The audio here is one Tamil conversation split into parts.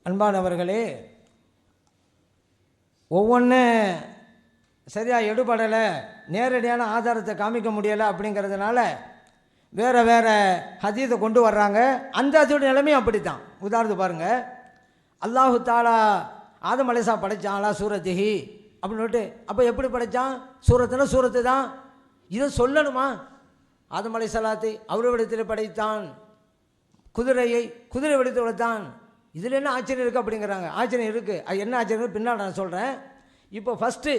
அன்பானவர்களே, ஒவ்வொன்று சரியாக எடுபடலை, நேரடியான ஆதாரத்தை காமிக்க முடியலை அப்படிங்கிறதுனால வேறு வேறு ஹதீஸை கொண்டு வர்றாங்க. அந்த அதோட நிலைமையும் அப்படித்தான். உதாரணத்துக்கு பாருங்கள், அல்லாஹு தாலா ஆதம் அலைஹிஸ்ஸா படைச்சாங்களா சூரத்திஹி அப்படின்னுட்டு. அப்போ எப்படி படைத்தான்? சூரத்துனா சூரத்து தான். இதை சொல்லணுமா? ஆதம் அலைஹிஸ்ஸலாத்தை அவருடைய படைத்தான், குதிரை வடித்து வளர்த்தான். இதில் என்ன ஆச்சரியம் இருக்குது அப்படிங்கிறாங்க. ஆச்சரியம் இருக்குது. அது என்ன ஆச்சரியம் பின்னால் நான் சொல்கிறேன். இப்போ ஃபஸ்ட்டு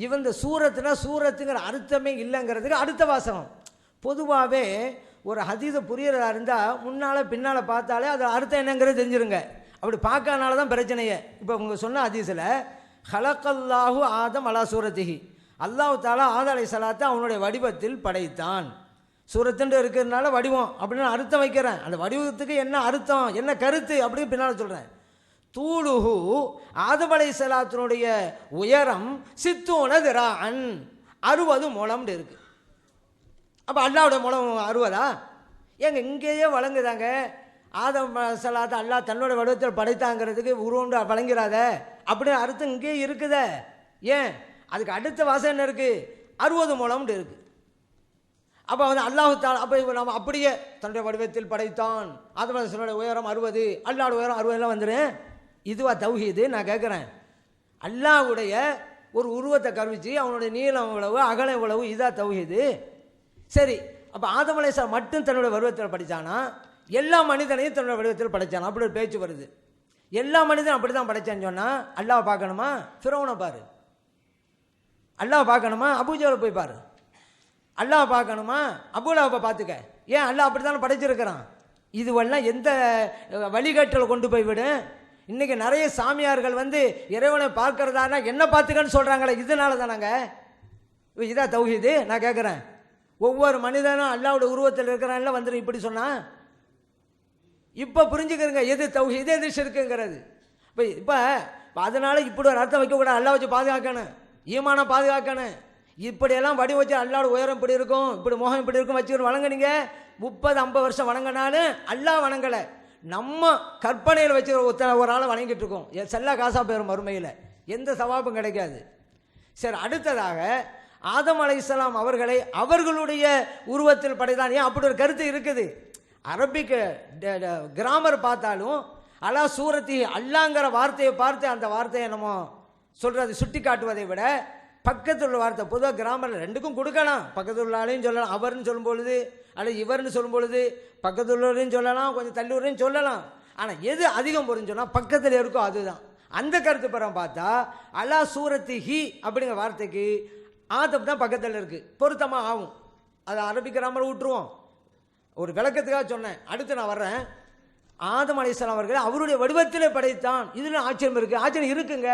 இவன் இந்த சூரத்துனா சூரத்துங்கிற அர்த்தமே இல்லைங்கிறதுக்கு அடுத்த வாசகம். பொதுவாகவே ஒரு ஹதீஸை புரியறதா இருந்தால் முன்னால் பின்னால் பார்த்தாலே அது அர்த்தம் என்னங்கிறது தெரிஞ்சிருங்க. அப்படி பார்க்கறனால தான் பிரச்சனையே. இப்போ உங்க சொன்ன ஹதீஸில் ஹலக்கல்லாஹு ஆதம் அலா சூரத்திஹி, அல்லாஹ் தாலா ஆதம் அலைஹிஸ்ஸலாத்தை அவனுடைய வடிவத்தில் படைத்தான். சூரத்துன்னு இருக்கிறதுனால வடிவம் அப்படின்னு அர்த்தம் வைக்கிறேன். அந்த வடிவத்துக்கு என்ன அர்த்தம், என்ன கருத்து அப்படின்னு பின்னால் சொல்கிறேன். தூளுஹு, ஆதம் அலைஹிஸ்ஸலாத்தினுடைய உயரம் சித்தூன திராஅன், 60 முழம்னு இருக்கு. அப்போ அல்லாவுடைய முழம் 60ஆ? ஏங்க இங்கேயே வழங்குதாங்க. ஆதம் அலைஹிஸ்ஸலாத்தை அல்லாஹ் தன்னோட வடிவத்தில் படைத்தாங்கிறதுக்கு உருவண்டு வழங்கிறாத அப்படின்னு அர்த்தம் இங்கேயே இருக்குதே. ஏன்? அதுக்கு அடுத்த வாசம் என்ன இருக்குது? 60 முழம்னு இருக்குது. அப்போ வந்து அல்லாஹு தாலா அப்போ நம்ம அப்படியே தன்னுடைய வடிவத்தில் படைத்தான். ஆதம் அலைஹிஸ்ஸலாமுடைய உயரம் 60, அல்லாஹ்வுடைய உயரம் 60 வந்துடும். இதுவா தௌஹீது? நான் கேட்குறேன். அல்லாஹ்வுடைய ஒரு உருவத்தை கருவிச்சு அவனுடைய நீளம் இவ்வளவு, அகலம் இவ்வளவு, இதா தௌஹீது? சரி, அப்போ ஆதம் அலைஹிஸ்ஸலாம் மட்டும் தன்னுடைய வடிவத்தில் படித்தானா, எல்லா மனிதனையும் தன்னுடைய வடிவத்தில் படைச்சானா? அப்படி ஒரு பேச்சு வருது. எல்லா மனிதனும் அப்படி தான் படைச்சான்னு சொன்னால் அல்லாஹ் பார்க்கணுமா? ஃபிரௌனை பாரு. அல்லாஹ் பார்க்கணுமா? அபூஜஹலை போய் பாரு. அல்லாஹ் பார்க்கணுமா? அபூலஹபை பார்த்துக்க. ஏன்? அல்லாஹ் அப்படி தானே படைச்சிருக்கிறான். இதுவெல்லாம் எந்த வழிகாட்டில் கொண்டு போய் விடு? இன்றைக்கி நிறைய சாமியார்கள் வந்து இறைவனை பார்க்கறதானா என்ன பார்த்துக்கன்னு சொல்கிறாங்களே, இதனால தானாங்க? இதா தௌஹீது? நான் கேட்குறேன். ஒவ்வொரு மனிதனும் அல்லாஹ்வுடைய உருவத்தில் இருக்கிறான்ல வந்துடும் இப்படி சொன்னால். இப்போ புரிஞ்சுக்கிறங்க எது தௌஹீது எது ஷிர்க்குங்கிறது. இப்போ அதனால் இப்படி ஒரு அர்த்தம் வைக்கக்கூடாது. அல்லாஹ் வச்சு பாதுகாக்கணும், ஈமானை பாதுகாக்கணும். இப்படியெல்லாம் வடி வச்சு அல்லாஹ்வோட உயரம் இப்படி இருக்கும், இப்படி முகம் இப்படி இருக்கும் வச்சுக்கிட்டு வணங்குனீங்க. 30-50 வருஷம் வணங்கினாலும் அல்லாஹ் வணங்கலை. நம்ம கற்பனையில் வச்சு ஒரு ஆளை வணங்கிட்டு இருக்கோம். செல்லா காசா போயிடும் மறுமையில், எந்த சவாபும் கிடைக்காது. சரி, அடுத்ததாக ஆதம் அலைஹிஸ்ஸலாம் அவர்களை அவர்களுடைய உருவத்தில் படைத்தான். ஏன்? அப்படி ஒரு கருத்து இருக்குது. அரபிக் கிராமர் பார்த்தாலும் அலா சூரத்தி அல்லாங்கிற வார்த்தையை பார்த்து அந்த வார்த்தையை நம்ம சொல்கிறது சுட்டி காட்டுவதை விட பக்கத்தில் உள்ள வார்த்தை பொதுவாக கிராமரில் ரெண்டுக்கும் கொடுக்கலாம். பக்கத்தில் உள்ளாலையும் சொல்லலாம், அவர்னு சொல்லும் பொழுது, அல்லது இவர்னு சொல்லும் பொழுது பக்கத்தில் உள்ளவரையும் சொல்லலாம், கொஞ்சம் தள்ளுவரையும் சொல்லலாம். ஆனால் எது அதிகம் பொருன்னு சொன்னால் பக்கத்தில் இருக்கோ அதுதான். அந்த கருத்து பரம் பார்த்தா அலா சூரத்தி ஹி அப்படிங்கிற வார்த்தைக்கு ஆதம் தான் பக்கத்தில் இருக்குது, பொருத்தமாக ஆகும். அதை அரபிக் கிராமரை விட்டுருவோம். ஒரு விளக்கத்துக்காக சொன்னேன். அடுத்து நான் வர்றேன். ஆதம் அலைஹிஸ்ஸலாம் அவர்கள் அவருடைய வடிவத்திலே படைத்தான். இதில் ஆச்சரியம் இருக்குது. ஆச்சரியம் இருக்குங்க.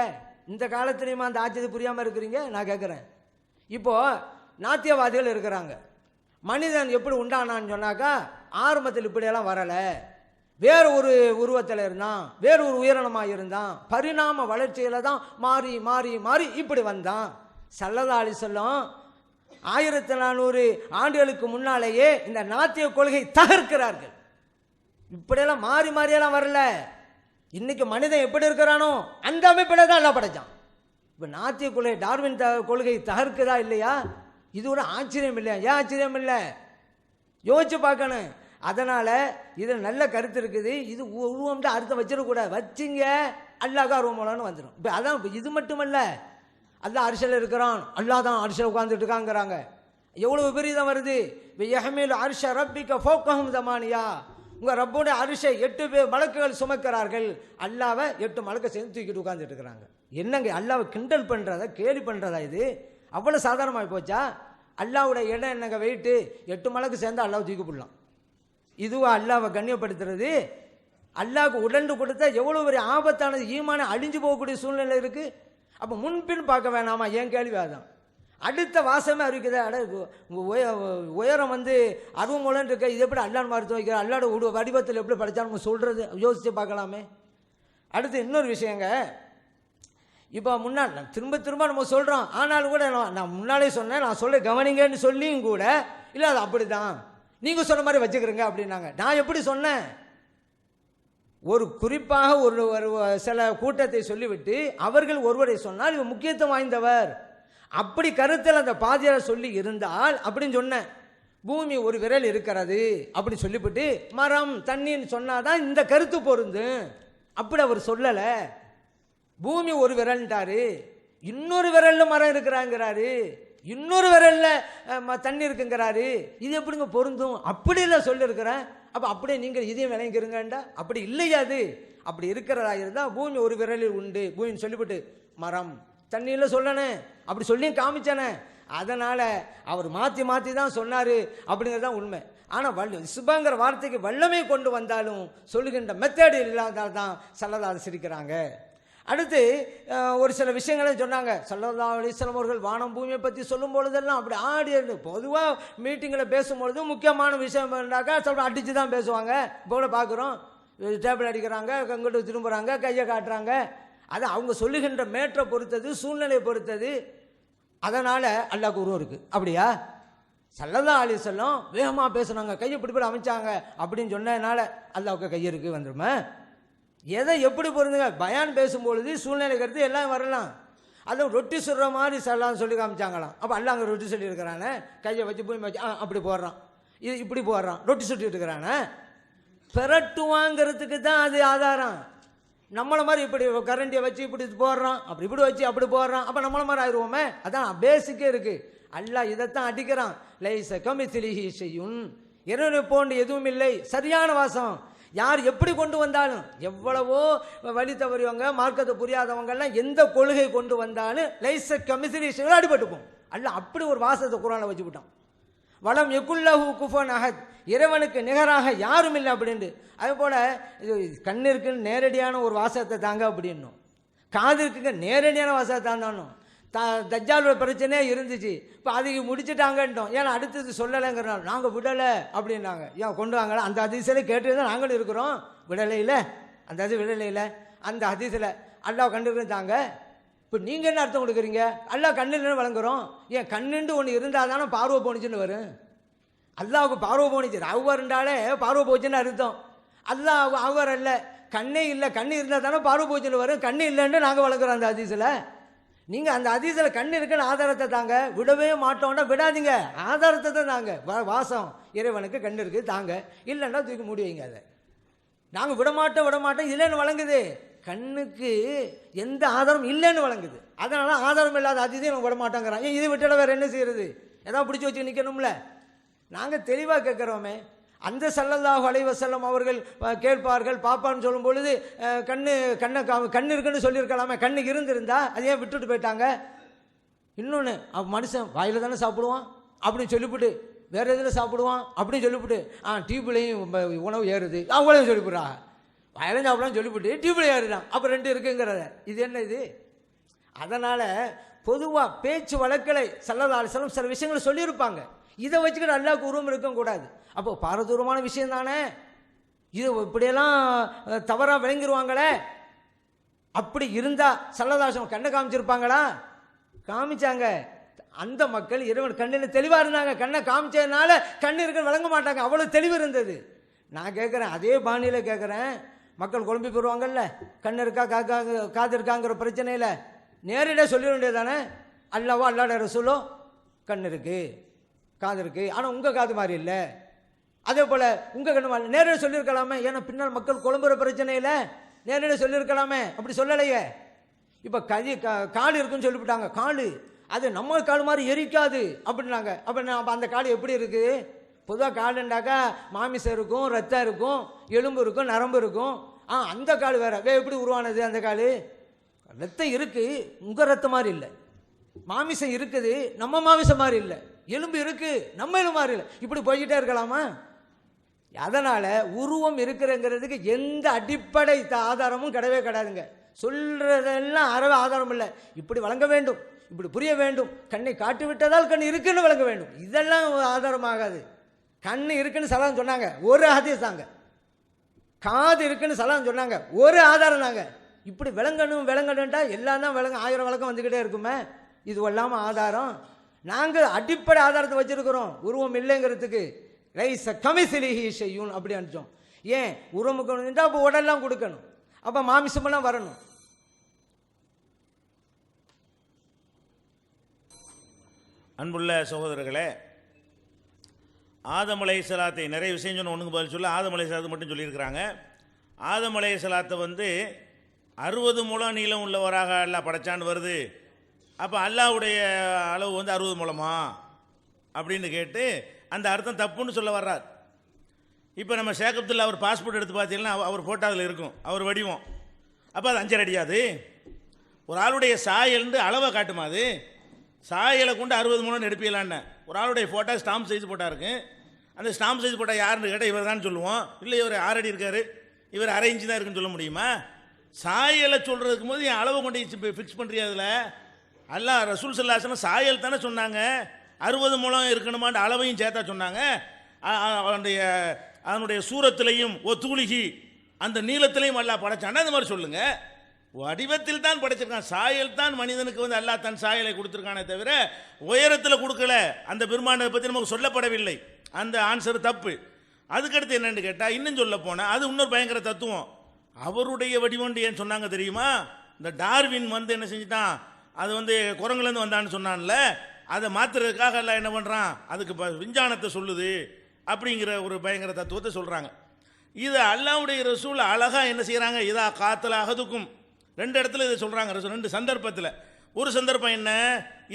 இந்த காலத்துலேயுமா அந்த ஆச்சரியம் புரியாமல் இருக்கிறீங்க? நான் கேட்குறேன். இப்போது நாத்தியவாதிகள் இருக்கிறாங்க. மனிதன் எப்படி உண்டானான்னு சொன்னாக்கா ஆரம்பத்தில் இப்படியெல்லாம் வரலை, வேறு ஒரு உருவத்தில் இருந்தான், வேறு ஒரு உயிரினமாக இருந்தான், பரிணாம வளர்ச்சியில் தான் மாறி மாறி மாறி இப்படி வந்தான். ஸல்லல்லாஹு அலைஹி வஸல்லம் 1400 ஆண்டுகளுக்கு முன்னாலேயே இந்த நாத்திய கொள்கை தகர்க்கிறார்கள். இப்படியெல்லாம் மாறி மாறியெல்லாம் வரல. இன்னைக்கு மனிதன் எப்படி இருக்கிறானோ அந்த அமைப்பில் தான் எல்லாம் படைச்சான். இப்போ நாத்திய கொள்கை டார்வின் கொள்கை தகர்க்குதா இல்லையா? இது ஒரு ஆச்சரியம் இல்லையா? ஏன் ஆச்சரியம் இல்லை? யோசிச்சு பார்க்கணும். அதனால் இதில் நல்ல கருத்து இருக்குது. இது உருவம்ட்டு அர்த்தம் வச்சிடக்கூடாது. வச்சிங்க அல்லாஹ் உருவமோலன்னு வந்துடும். இப்போ அதான் இது மட்டுமல்ல, அல்லாஹ் அரிசில் இருக்கிறான், அல்லாஹ் தான் அரிசில் உட்காந்துட்டு இருக்காங்கிறாங்க. எவ்வளோ விபரீதம் வருது. யஹ்மிலு அர்ஷ ரப்பிக ஃபௌகஹும் ஸமானியா, உங்கள் ரப்போடைய அரிசை 8 பேர் மலக்குகள் சுமக்கிறார்கள். அல்லாவை 8 மலக்கை சேர்ந்து தூக்கிட்டு உட்காந்துட்டு இருக்கிறாங்க. என்னங்க அல்லாவை கிண்டல் பண்ணுறதா, கேலி பண்ணுறதா? இது அவ்வளோ சாதாரணமாக போச்சா? அல்லாவுடைய இடம் என்னங்க வெயிட்டு? 8 மலக்கு சேர்ந்து அல்லாவை தூக்கி போடலாம். இதுவா அல்லாவை கண்ணியப்படுத்துறது? அல்லாவுக்கு உடண்டு கொடுத்தா எவ்வளோ பெரிய ஆபத்தானது, ஈமானை அழிஞ்சு போகக்கூடிய சூழ்நிலை இருக்குது. அப்போ முன்பின் பார்க்க வேணாமா? ஏன் கேள்வி அதான். அடுத்த வாசமே அறிவிக்குதா? உயரம் வந்து 60 முழம் இருக்க, இது எப்படி அல்லான்னு மருத்துவ வைக்கிற? அல்லாட வடிவத்தில் எப்படி படித்தாலும் சொல்கிறது யோசித்து பார்க்கலாமே. அடுத்து இன்னொரு விஷயங்க. இப்போ முன்னால் திரும்ப திரும்ப நம்ம சொல்கிறோம், ஆனாலும் கூட நான் முன்னாலே சொன்னேன், நான் சொல்ல கவனிங்கன்னு சொல்லியும் கூட இல்லை அது அப்படி தான் நீங்கள் சொன்ன மாதிரி வச்சுக்கிறீங்க அப்படின்னாங்க. நான் எப்படி சொன்னேன்? ஒரு குறிப்பாக ஒரு சில கூட்டத்தை சொல்லிவிட்டு அவர்கள் ஒருவரை சொன்னால் இவர் முக்கியத்துவம் வாய்ந்தவர், அப்படி கருத்தில் அந்த பாதியார் சொல்லி இருந்தால் அப்படின்னு சொன்னேன். பூமி ஒரு விரல் இருக்கிறது அப்படி சொல்லிவிட்டு மரம் தண்ணின்னு சொன்னாதான் இந்த கருத்து பொருந்து. அப்படி அவர் சொல்லலை. பூமி ஒரு விரல்ட்டாரு, இன்னொரு விரல்ல மரம் இருக்கிறாங்கிறாரு, இன்னொரு விரல்ல தண்ணி இருக்குங்கிறாரு. இது எப்படிங்க பொருந்தும்? அப்படி இல்லை சொல்லியிருக்கிறேன். அப்போ அப்படியே நீங்கள் இதையும் விளங்கிக்கிறீங்கண்டா அப்படி இல்லையா? அது அப்படி இருக்கிறதா இருந்தால் பூமி ஒரு விரலில் உண்டு பூமின்னு சொல்லிவிட்டு மரம் தண்ணியில் சொல்லணும் அப்படி சொல்லியும் காமிச்சானே. அதனால் அவர் மாற்றி மாற்றி தான் சொன்னார் அப்படிங்கிறது தான் உண்மை. ஆனால் சுபங்கிற வார்த்தைக்கு வல்லமை கொண்டு வந்தாலும் சொல்லுகின்ற மெத்தேடு இல்லாதால் தான் சல்லல்லாஹு சிரிக்கிறாங்க. அடுத்து ஒரு சில விஷயங்களையும் சொன்னாங்க. ஸல்லல்லாஹு அலைஹி வஸல்லம் அவர்கள் வானம் பூமியை பற்றி சொல்லும் பொழுதெல்லாம் அப்படி ஆடி பொதுவாக மீட்டிங்கில் பேசும்பொழுது முக்கியமான விஷயம் இருந்தாக்கா சொல்ல அடித்து தான் பேசுவாங்க. இப்போ கூட பார்க்குறோம், டேபிள் அடிக்கிறாங்க, கங்கிட்டு திரும்புகிறாங்க, கையை காட்டுறாங்க. அது அவங்க சொல்லுகின்ற மேற்றை பொறுத்தது, சூழ்நிலையை பொறுத்தது. அதனால் அல்லாஹ்வுக்கு உருவம் இருக்குது. அப்படியா? ஸல்லல்லாஹு அலைஹி வஸல்லம் வேகமாக பேசுனாங்க, கையை பிடிப்பட அமைச்சாங்க அப்படின்னு சொன்னதுனால அல்லாஹ்வுக்கு கை இருக்குது வந்துருமே? எதை எப்படி பொருந்துங்க? பயான் பேசும்பொழுது சூழ்நிலை கருத்து எல்லாம் வரலாம். அதுவும் ரொட்டி சுடுற மாதிரி சல்லான்னு சொல்லி காமிச்சாங்களாம். அப்போ அல்ல அங்கே ரொட்டி சொல்லி இருக்கிறானே, கையை வச்சு பூமி வச்சு அப்படி போடுறான், இது இப்படி போடுறான், ரொட்டி சுட்டு இருக்கிறானே. பெரட்டுவாங்கிறதுக்கு தான் அது ஆதாரம். நம்மளை மாதிரி இப்படி கரண்டியை வச்சு இப்படி போடுறான், அப்படி இப்படி வச்சு அப்படி போடுறான், அப்போ நம்மளை மாதிரி ஆயிடுவோமே. அதான் பேசிக்கே இருக்குது. அல்லாஹ் இதைத்தான் அடிக்கிறான். லைஸ கமிஸ்லிஹி ஷைஉன், இறைவனை போன்று எதுவும் இல்லை. சரியான வாசம். யார் எப்படி கொண்டு வந்தாலும், எவ்வளவோ வழி தவறியவங்க மார்க்கத்தை புரியாதவங்கெல்லாம் எந்த கொள்கை கொண்டு வந்தாலும் லைஸ கமிஸ்லிஹி ஷைஉன் அடிபட்டுப்போம். அல்லாஹ் அப்படி ஒரு வாசத்தை குர்ஆன்ல வச்சு விட்டான். வலம் யகுல்லஹு குஃபுவன் அஹத், இறைவனுக்கு நிகராக யாரும் இல்லை அப்படின்ட்டு. அதே போல் கண்ணிற்குன்னு நேரடியான ஒரு வாசத்தை தாங்க அப்படின்னும், காதிற்கு நேரடியான வாசத்தை தாங்கணும். தஜ்ஜாலோட பிரச்சனையே இருந்துச்சு, இப்போ அதுக்கு முடிச்சுட்டாங்கன்ட்டோம். ஏன்னா அடுத்தது சொல்லலைங்கிறனால நாங்கள் விடலை அப்படின்னாங்க. ஏன் கொண்டு வாங்கல? அந்த ஹதீஸில் கேட்டு தான் நாங்களும் இருக்கிறோம். விடலை இல்லை, அந்த அது விடலை இல்லை. அந்த ஹதீஸில் அல்லாஹ் கண்டுக்கிறாங்க. இப்போ நீங்கள் என்ன அர்த்தம் கொடுக்குறீங்க? அல்லாஹ் கண்ணில் வழங்குறோம். ஏன் கண்ணுண்டு ஒன்று இருந்தால் தானே பார்வை போனிச்சுன்னு வரும். அல்லாவுக்கு பார்வை போனிச்சு, அவ்வருண்டாலே பார்வை போச்சுன்னு அர்த்தம். அல்லாஹ் அவர் அல்ல, கண்ணே இல்லை, கண்ணு இருந்தால் தானே பார்வை போச்சுன்னு வரும். கண்ணு இல்லைன்னு நாங்கள் வழங்குறோம் அந்த ஹதீஸில். நீங்கள் அந்த ஹதீஸில் கண்ணு இருக்குன்னு ஆதாரத்தை தாங்க. விடவே மாட்டோம்னா விடாதீங்க, ஆதாரத்தை தான் தாங்க. வாசம் இறைவனுக்கு கண்ணு இருக்குது தாங்க, இல்லைன்னா தூக்கி மூடி வைங்க. அதை நாங்கள் விடமாட்டோம் இல்லைன்னு வழங்குது. கண்ணுக்கு எந்த ஆதாரம் இல்லைன்னு வழங்குது. அதனால ஆதாரம் இல்லாத ஹதீஸை நம்ம விட மாட்டோங்கிறான். ஏன் இது விட்டால வேறு என்ன செய்யறது? ஏதாவது பிடிச்சி வச்சு நிற்கணும்ல. நாங்கள் தெளிவாக கேட்குறோமே. அந்த ஸல்லல்லாஹு அலைஹி வஸல்லம் அவர்கள் கேட்பார்கள் பாப்பான்னு சொல்லும் பொழுது கண்ணு இருக்குன்னு சொல்லியிருக்கலாமே. கண்ணு இருந்திருந்தா அதை ஏன் விட்டுட்டு போயிட்டாங்க? இன்னொன்று, மனுஷன் வாயில் தானே சாப்பிடுவான் அப்படின்னு சொல்லிவிட்டு வேறு எதில் சாப்பிடுவான் அப்படின்னு சொல்லிவிட்டு டியூப்லையும் உணவு ஏறுது அவங்களையும் சொல்லிவிட்றா. வாயிலும் சாப்பிடலாம் சொல்லிவிட்டு டியூப்ல ஏறுதான், அப்போ ரெண்டு இருக்குங்கிறத. இது என்ன இது? அதனால் பொதுவாக பேச்சு வழக்கலை ஸல்லல்லாஹு அலைஹி வஸல்லம் சில விஷயங்களை சொல்லியிருப்பாங்க. இதை வச்சுக்கிட்டு அல்லாஹ்வுக்கு உருவம் இருக்கக்கூடாது. அப்போ பாரதூரமான விஷயம் தானே இது. இப்படியெல்லாம் தவறாக விளங்கிடுவாங்களே. அப்படி இருந்தால் ஸல்லல்லாஹு அலைஹி வஸல்லம் கண்ணை காமிச்சிருப்பாங்களா? காமிச்சாங்க. அந்த மக்கள் இறைவன் கண்ணில் தெளிவாக இருந்தாங்க. கண்ணை காமிச்சதுனால கண்ணு இருக்குன்னு வழங்க மாட்டாங்க, அவ்வளோ தெளிவு இருந்தது. நான் கேட்குறேன், அதே பாணியில் கேட்குறேன். மக்கள் குழம்பி போயிடுவாங்கல்ல, கண் இருக்கா காது இருக்காங்கிற பிரச்சனையில் நேரடியாக சொல்லிட வேண்டியது தானே. அல்லாவோ அல்லாட ரசூலோ கண் இருக்குது காது இருக்குது, ஆனால் உங்கள் காது மாதிரி இல்லை. அதே போல் உங்கள் கண்ணு மாதிரி நேரடியாக சொல்லியிருக்கலாமே. ஏன்னா பின்னால் மக்கள் குழம்புற பிரச்சனையில் நேரடியாக சொல்லியிருக்கலாமே. அப்படி சொல்லலையே. இப்போ காடு இருக்குன்னு சொல்லிவிட்டாங்க. காடு அது நம்ம காடு மாதிரி எரிக்காது அப்படின்னாங்க. அப்போ அந்த காடு எப்படி இருக்குது? பொதுவாக காடுண்டாக்கா மாமிசம் இருக்கும், ரத்தம் இருக்கும், எலும்பு இருக்கும், நரம்பு இருக்கும். அந்த காடு வேற எப்படி உருவானது? அந்த காடு ரத்தம் இருக்குது, உங்கள் ரத்தம் மாதிரி இல்லை. மாமிசம் இருக்குது, நம்ம மாமிசம் மாதிரி இல்லை. எலும்பு இருக்குது, நம்ம எலும்பு மாதிரி இல்லை. இப்படி போய்கிட்டே இருக்கலாமா? அதனால் உருவம் இருக்கிறங்கிறதுக்கு எந்த அடிப்படை ஆதாரமும் கிடையவே கிடையாதுங்க. சொல்கிறதெல்லாம் அறவே ஆதாரம் இல்லை. இப்படி வழங்க வேண்டும், இப்படி புரிய வேண்டும், கண்ணை காட்டி விட்டதால் கண் இருக்குன்னு வழங்க வேண்டும், இதெல்லாம் ஆதாரமாகாது. கண் இருக்குன்னு சலாம் சொன்னாங்க, ஒரு ஹதீஸ் தாங்க. காது இருக்குன்னு சலாம் சொன்னாங்க, ஒரு ஆதாரம் தாங்க. இப்படி விளங்கணும்ட்டா எல்லாம் தான் விளங்க, 1000 விளக்கம் வந்துக்கிட்டே இருக்குமே. இது இல்லாமல் ஆதாரம் நாங்கள் அடிப்படை ஆதாரத்தை வச்சிருக்கிறோம். உருவம் இல்லைங்கிறதுக்கு லைஸ கமிஸ்லிஹி ஷைஉன் அப்படி அனுப்பிச்சோம். ஏன் உறமுக்கணும், அப்போ உடல்லாம் கொடுக்கணும், அப்போ மாமிசமெல்லாம் வரணும். அன்புள்ள சகோதரர்களே, ஆதம் அலைஹிஸ்ஸலாத்தை நிறைய விஷயம் சொன்ன ஒன்றுக்கு பதில் சொல்ல ஆதம் அலைஹிஸ்ஸலாத்தை மட்டும் சொல்லியிருக்கிறாங்க. ஆதம் அலைஹிஸ்ஸலாத்தை 60 முழம் நீளம் உள்ளவராக அல்லாஹ் படைச்சான்னு வருது. அப்போ அல்லாஹ்வுடைய அளவு 60 முழமா அப்படின்னு கேட்டு அந்த அர்த்தம் தப்புன்னு சொல்ல வர்றார். இப்போ நம்ம ஷேக் அப்துல்லா அவர் பாஸ்போர்ட் எடுத்து பார்த்தீங்கன்னா அவர் ஃபோட்டோ அதில் இருக்கும், அவர் வடிவம். அப்போ அது 5 அடியாது. ஒரு ஆளுடைய சாயல்னு அளவை காட்டுமா? அது சாயலை கொண்டு 60 முழம் எடுப்பீங்களான்னு ஒரு ஆளுடைய ஃபோட்டோ ஸ்டாம்ப் சைஸ் போட்டா இருக்கு. அந்த ஸ்டாம்ப் சைஸ் போட்டால் யாருன்னு கேட்டால் இவர் தான் சொல்லுவோம். இல்லை இவர் 6 அடி இருக்காரு, இவர் 1/2 இன்ச்சு தான் இருக்குன்னு சொல்ல முடியுமா? சாயலை சொல்கிறதுக்கு போது என் அளவை கொண்டு ஃபிக்ஸ் பண்ணுறியா? அதில் அல்லாஹ் ரசூல் ஸல்லல்லாஹு அலைஹி வஸல்லம் சாயல் தானே சொன்னாங்க, 60 முழம் இருக்கணுமான்ற அளவையும் சேர்த்தா சொன்னாங்க. அதனுடைய சூரத்திலையும் தூளிகி அந்த நீளத்திலையும் அல்லாஹ் படைச்சானா அந்த மாதிரி சொல்லுங்க. வடிவத்தில் தான் படைச்சிருக்கான். சாயல் தான் மனிதனுக்கு அல்லாஹ் தன் சாயலை கொடுத்துருக்கானே தவிர உயரத்தில் கொடுக்கல. அந்த பெருமானை பற்றி நமக்கு சொல்லப்படவில்லை. அந்த ஆன்சர் தப்பு. அதுக்கடுத்து என்னன்னு கேட்டால் இன்னும் சொல்ல போனால் அது இன்னொரு பயங்கர தத்துவம். அவருடைய வடிவம் ஏன் சொன்னாங்க தெரியுமா? இந்த டார்வின் என்ன செஞ்சிட்டான், அது குரங்குலேருந்து வந்தான்னு சொன்னான்ல, அதை மாற்றுறதுக்காக எல்லாம் என்ன பண்ணுறான், அதுக்கு விஞ்ஞானத்தை சொல்லுது அப்படிங்கிற ஒரு பயங்கர தத்துவத்தை சொல்கிறாங்க. இது அல்லாஹ்வுடைய ரசூல் அழகாக என்ன செய்கிறாங்க, இதா காத்தல அகதுக்கும் 2 இடத்துல இதை சொல்கிறாங்க ரசூல், 2 சந்தர்ப்பத்தில். ஒரு சந்தர்ப்பம் என்ன,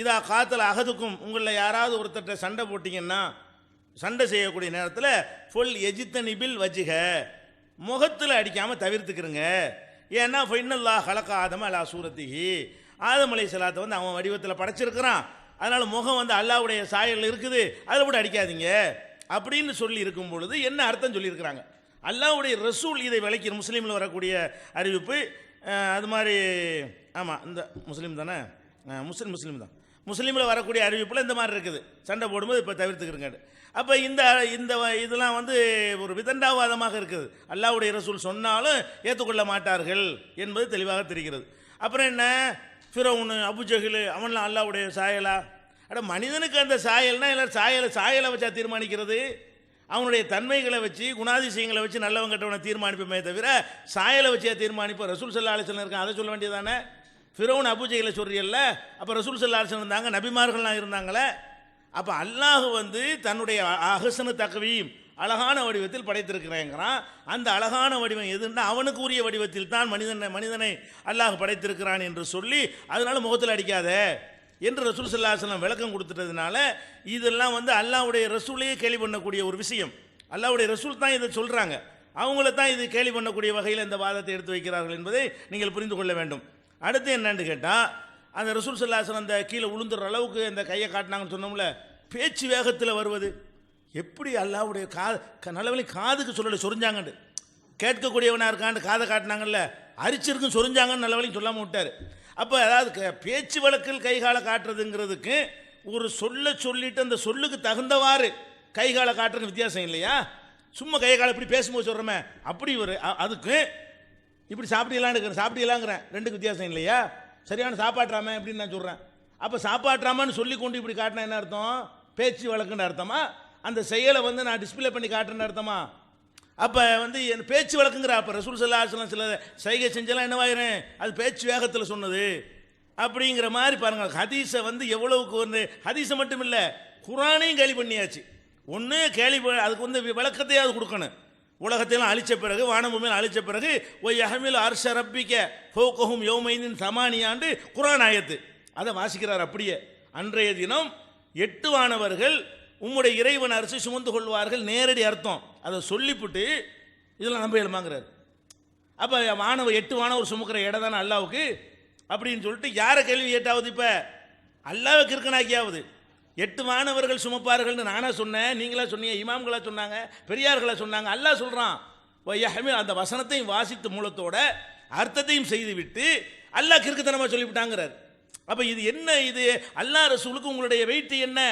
இதா காத்தல அகதுக்கும் உங்களில் யாராவது ஒருத்தட்ட சண்டை போட்டிங்கன்னா, சண்டை செய்யக்கூடிய நேரத்தில் ஃபுல் எஜித்தனிபில் வஜிக முகத்தில் அடிக்காமல் தவிர்த்துக்கிறங்க. ஏன்னா ஃபைனல்லாஹ் ஹலக ஆதம அலா சூரத்திஹி ஆதம் அலைஹிஸ்ஸலாத்தை அவன் வடிவத்தில் படைச்சிருக்கிறான். அதனால் முகம் அல்லாஹ்வுடைய சாயல் இருக்குது, அதில் கூட அடிக்காதீங்க அப்படின்னு சொல்லி இருக்கும் பொழுது என்ன அர்த்தம் சொல்லியிருக்கிறாங்க. அல்லாஹ்வுடைய ரசூல் இதை விளக்கி முஸ்லீமில் வரக்கூடிய அறிவிப்பு அது மாதிரி. ஆமாம், இந்த முஸ்லீம் தானே, முஸ்லீம் தான். முஸ்லீமில் வரக்கூடிய அறிவிப்பில் இந்த மாதிரி இருக்குது, சண்டை போடும்போது இப்போ தவிர்த்துக்கிறங்க. அப்போ இந்த இதெல்லாம் ஒரு விதண்டாவாதமாக இருக்குது. அல்லாஹ்வுடைய ரசூல் சொன்னாலும் ஏற்றுக்கொள்ள மாட்டார்கள் என்பது தெளிவாக தெரிகிறது. அப்புறம் என்ன, ஃபிரௌன் அபுஜஹில் அவன்லாம் அல்லாஹ்வுடைய சாயலா? மனிதனுக்கு அந்த சாயல்னா எல்லாரும் சாயலை வச்சா தீர்மானிக்கிறது. அவனுடைய தன்மைகளை வச்சு குணாதிசயங்களை வச்சு நல்லவன் கட்டவனை தீர்மானிப்போமே தவிர சாயலை வச்சே தீர்மானிப்போம். ரசூல் ஸல்லல்லாஹு அலைஹி வஸல்லம் இருக்கான், அதை சொல்ல வேண்டியதானே? ஃபிரௌன் அபுஜஹிலை சொல்றியல்ல, அப்போ ரசூல் ஸல்லல்லாஹு அலைஹி வஸல்லம் இருந்தாங்க, நபிமார்கள்லாம் இருந்தாங்களே. அப்போ அல்லாஹ் தன்னுடைய அஹ்ஸனு தக்வீம் அழகான வடிவத்தில் படைத்திருக்கிறேங்கிறான். அந்த அழகான வடிவம் எதுன்னா அவனுக்கு உரிய வடிவத்தில் தான் மனிதனை அல்லாஹ் படைத்திருக்கிறான் என்று சொல்லி அதனால முகத்தில் அடிக்காத என்று ரசூல் ஸல்லல்லாஹு அலைஹி வஸல்லம் விளக்கம் கொடுத்துட்டதுனால இதெல்லாம் அல்லாஹ்வுடைய ரசூலையே கேலி பண்ணக்கூடிய ஒரு விஷயம். அல்லாஹ்வுடைய ரசூல் தான் இதை சொல்கிறாங்க, அவங்கள தான் இது கேலி பண்ணக்கூடிய வகையில் இந்த வாதத்தை எடுத்து வைக்கிறார்கள் என்பதை நீங்கள் புரிந்து கொள்ள வேண்டும். அடுத்து என்னன்னு கேட்டால், அந்த ரசூல் ஸல்லல்லாஹு அலைஹி வஸல்லம் அந்த கீழே விழுந்துற அளவுக்கு அந்த கையை காட்டினாங்கன்னு சொன்னோம்ல, பேச்சு வேகத்தில் வருவது எப்படி அல்லாஹ்வுடைய நல்லவழி காதுக்கு சொல்லலை, சொரிஞ்சாங்கன்னு கேட்கக்கூடியவனாக இருக்கான்னு காதை காட்டினாங்கல்ல, அரிச்சிருக்கும் சொரிஞ்சாங்கன்னு நல்லவழியும் சொல்லாமல் விட்டார். அப்போ அதாவது பேச்சு வழக்கில் கைகாலை காட்டுறதுங்கிறதுக்கு ஒரு சொல்லிட்டு அந்த சொல்லுக்கு தகுந்தவாறு கைகாலை காட்டுறதுக்கு வித்தியாசம் இல்லையா? சும்மா கைகாலை இப்படி பேசும்போது சொல்கிறோமே அப்படி ஒரு அதுக்கு இப்படி சாப்பிடலாங்கிறேன், 2க்கு வித்தியாசம் இல்லையா? சரியான சாப்பாட்டுறாம அப்படின்னு நான் சொல்கிறேன். அப்போ சாப்பாட்டுறாமான்னு சொல்லி கொண்டு இப்படி காட்டினா என்ன அர்த்தம்? பேச்சு வழக்குன்னு அர்த்தமா? அந்த செயலை நான் டிஸ்பிளே பண்ணி காட்டுறேன்னு அர்த்தமா? அப்போ என் பேச்சு வழக்குங்கிற அப்போ ரசூல் ஸல்லல்லாஹு அலைஹி வஸல்லம் சில சைகை செஞ்செல்லாம் என்னவாயிரும், அது பேச்சு வேகத்தில் சொன்னது அப்படிங்கிற மாதிரி பாருங்கள். ஹதீஸை எவ்வளவுக்கு ஹதீஸை மட்டும் இல்லை குர்ஆனையும் கேலி பண்ணியாச்சு. ஒன்று கேலி, அதுக்கு விளக்கத்தையாவது கொடுக்கணும். உலகத்தையெல்லாம் அழித்த பிறகு, வானபூமியில் அழித்த பிறகு ஒய் அஹமில் அர்ஷ ரப்பிக்க ஃபௌகஹும் யௌமைனின் சமானியாண்டு குர்ஆன் ஆயத்து அதை வாசிக்கிறார். அப்படியே அன்றைய தினம் 8 வானவர்கள் உம்முடைய இறைவன் அரசு சுமந்து கொள்வார்கள், நேரடி அர்த்தம். அதை சொல்லிவிட்டு இதெல்லாம் நம்ப இயலுமாங்கிறார். அப்போ 8 வானவர் சுமக்கிற இடம் தானே அல்லாவுக்கு அப்படின்னு சொல்லிட்டு யாரை கேள்வி கேட்டாவது? இப்போ அல்லாவுக்கு இருக்கனாக்கியாவது 8 வானவர்கள் சுமப்பார்கள்னு நானாக சொன்னேன், நீங்களா சொன்னீங்க, இமாம்களா சொன்னாங்க, பெரியார்களா சொன்னாங்க. அல்லாஹ் சொல்கிறான், அந்த வசனத்தையும் வாசித்து மூலத்தோட அர்த்தத்தையும் செய்துவிட்டு அல்லாஹ் கிறுக்குத்தனமாக சொல்லிவிட்டாங்கிறார். அப்போ இது என்ன? இது அல்லாஹ் ரசூலுக்கு உங்களுடைய வெயிட் என்ன?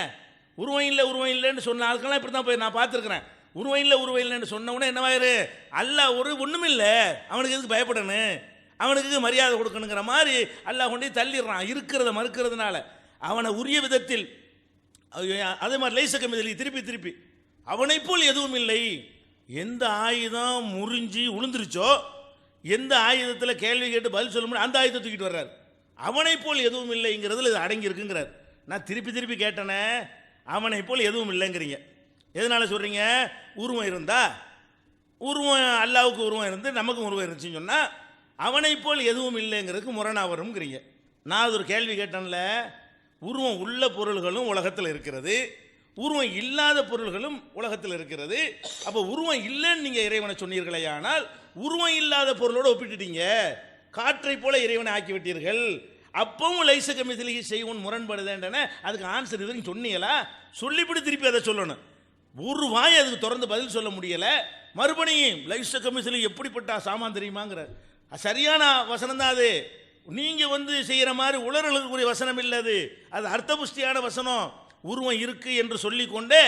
உருவம் இல்லைன்னு சொன்ன ஆட்கள்லாம் இப்படி தான் போய் நான் பார்த்துருக்குறேன். உருவம் இல்லைன்னு சொன்ன உடனே என்னவாயிரு, அல்லாஹ் ஒன்றும் இல்லை, அவனுக்கு எதுக்கு பயப்படணும், அவனுக்கு மரியாதை கொடுக்கணுங்கிற மாதிரி அல்லாஹ் கொண்டு தள்ளிடுறான். இருக்கிறத மறுக்கிறதுனால அவனை உரிய விதத்தில். அதே மாதிரி லைசக்கம் இதில் திருப்பி அவனை போல் எதுவும் இல்லை, எந்த ஆயுதம் முறிஞ்சி உளுந்துருச்சோ, எந்த ஆயுதத்தில் கேள்வி கேட்டு பதில் சொல்ல முடியும் அந்த ஆயுதத்தை தூக்கிட்டு வர்றாரு. அவனை போல் எதுவும் இல்லைங்கிறதுல இது அடங்கி இருக்குங்கிறார். நான் திருப்பி திருப்பி கேட்டேனே, அவனை போல் எதுவும் இல்லைங்கிறீங்க. எதனால சொல்றீங்க? உருவம் இருந்தா, உருவம் அல்லாவுக்கு உருவம் இருந்து நமக்கும் உருவம் இருந்துச்சுன்னு சொன்னால் அவனை போல் எதுவும் இல்லைங்கிறதுக்கு முரணா வரும்ங்கிறீங்க. நான் அது ஒரு கேள்வி கேட்டேன்ல, உருவம் உள்ள பொருள்களும் உலகத்தில் இருக்கிறது, உருவம் இல்லாத பொருள்களும் உலகத்தில் இருக்கிறது. அப்போ உருவம் இல்லைன்னு நீங்கள் இறைவனை சொன்னீர்களே, ஆனால் உருவம் இல்லாத பொருளோடு ஒப்பிட்டுட்டீங்க. காற்றை போல இறைவனை ஆக்கி விட்டீர்கள். அப்பவும் லைச கமிதிலி செய்வோம் முரண்படுதுன்றன. அதுக்கு ஆன்சர் இதுன்னு சொன்னீங்களா? சொல்லிவிட்டு திருப்பி அதை சொல்லணும். ஒரு வாய் அதுக்கு தொடர்ந்து பதில் சொல்ல முடியலை. மறுபடியும் லைச கமிதிலி எப்படிப்பட்ட சாமான் தெரியுமாங்கிற சரியான வசனம் தான் அது. நீங்கள் செய்கிற மாதிரி உலர்களுக்குரிய வசனம் இல்லை அது. அது அர்த்தபுஷ்டியான வசனம். உருவம் இருக்கு என்று சொல்லிக்கொண்டே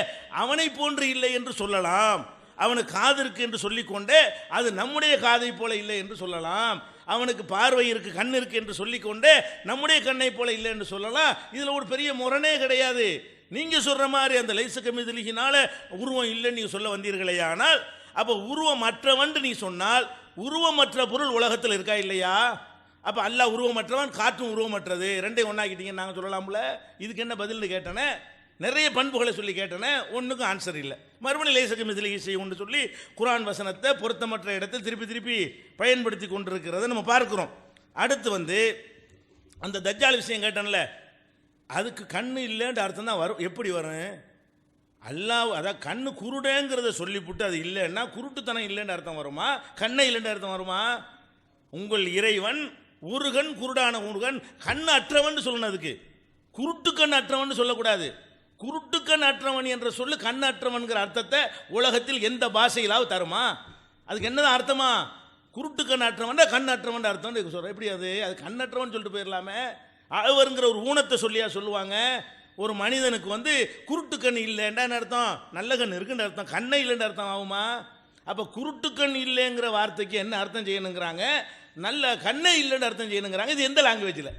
அவனை போன்று இல்லை என்று சொல்லலாம். அவனுக்கு காது இருக்கு என்று சொல்லிக்கொண்டே அது நம்முடைய காதை போல இல்லை என்று சொல்லலாம். அவனுக்கு பார்வை இருக்கு, கண் இருக்கு என்று சொல்லிக்கொண்டே நம்முடைய கண்ணை போல இல்லை என்று சொல்லலாம். இதில் ஒரு பெரிய முரணே கிடையாது. நீங்கள் சொல்கிற மாதிரி அந்த லைச கமிதிலினால உருவம் இல்லைன்னு நீங்கள் சொல்ல வந்தீர்களே, ஆனால் அப்போ உருவமற்றவன் நீ சொன்னால் உருவமற்ற பொருள் உலகத்தில் இருக்கா இல்லையா? அப்போ அல்லாஹ் உருவமற்றவன், காற்றும் உருவமற்றது, ரெண்டையும் ஒன்றாக்கிட்டீங்கன்னு நாங்கள் சொல்லலாம்ல. இதுக்கு என்ன பதில்னு கேட்டேனே, நிறைய பண்புகளை சொல்லி கேட்டேனே, ஒன்றுக்கும் ஆன்சர் இல்லை. மறுபடியும் லேசக மிதிலி செய்யும்னு சொல்லி குர்ஆன் வசனத்தை பொருத்தமற்ற இடத்தில் திருப்பி திருப்பி பயன்படுத்தி கொண்டிருக்கிறத நம்ம பார்க்கிறோம். அடுத்து அந்த தஜ்ஜால் விஷயம் கேட்டேன்ல, அதுக்கு கண்ணு இல்லைன்ற அர்த்தம் தான் வரும். எப்படி வரும்? அல்லாஹ் அதான் கண்ணு குருடேங்கிறத சொல்லிவிட்டு அது இல்லைன்னா குருட்டுத்தனம் இல்லைன்னு அர்த்தம் வருமா? கண்ணை இல்லைன்னு அர்த்தம் வருமா? உங்கள் இறைவன் ஒரு கண் குருடான ஒரு கண் அற்றவன் சொல்லணும். அதுக்கு குருட்டு கண் அற்றவன் சொல்லக்கூடாது. குருட்டு கண் அற்றவன் என்ற சொல்லு கண் அற்றவன்கிற அர்த்தத்தை உலகத்தில் எந்த பாஷையிலாவது தருமா? அதுக்கு என்னதான் அர்த்தமா? குருட்டு கண் அற்றவன் கண் அற்றவன் அர்த்தம் சொல்கிறேன். எப்படி அது கண் அற்றவன் சொல்லிட்டு போயிடலாமே. அவருங்கிற ஒரு ஊனத்தை சொல்லியா சொல்லுவாங்க? ஒரு மனிதனுக்கு குருட்டு கண் இல்லைன்னா அர்த்தம் நல்ல கண் இருக்குன்னு அர்த்தம், கண்ணை இல்லைன்னு அர்த்தம் ஆகுமா? அப்போ குருட்டு கண் இல்லைங்கிற வார்த்தைக்கு என்ன அர்த்தம் செய்யணுங்கிறாங்க? நல்ல கண்ணே இல்லைன்னு அர்த்தம் செய்யணுங்கிறாங்க. இது எந்த லாங்குவேஜில்,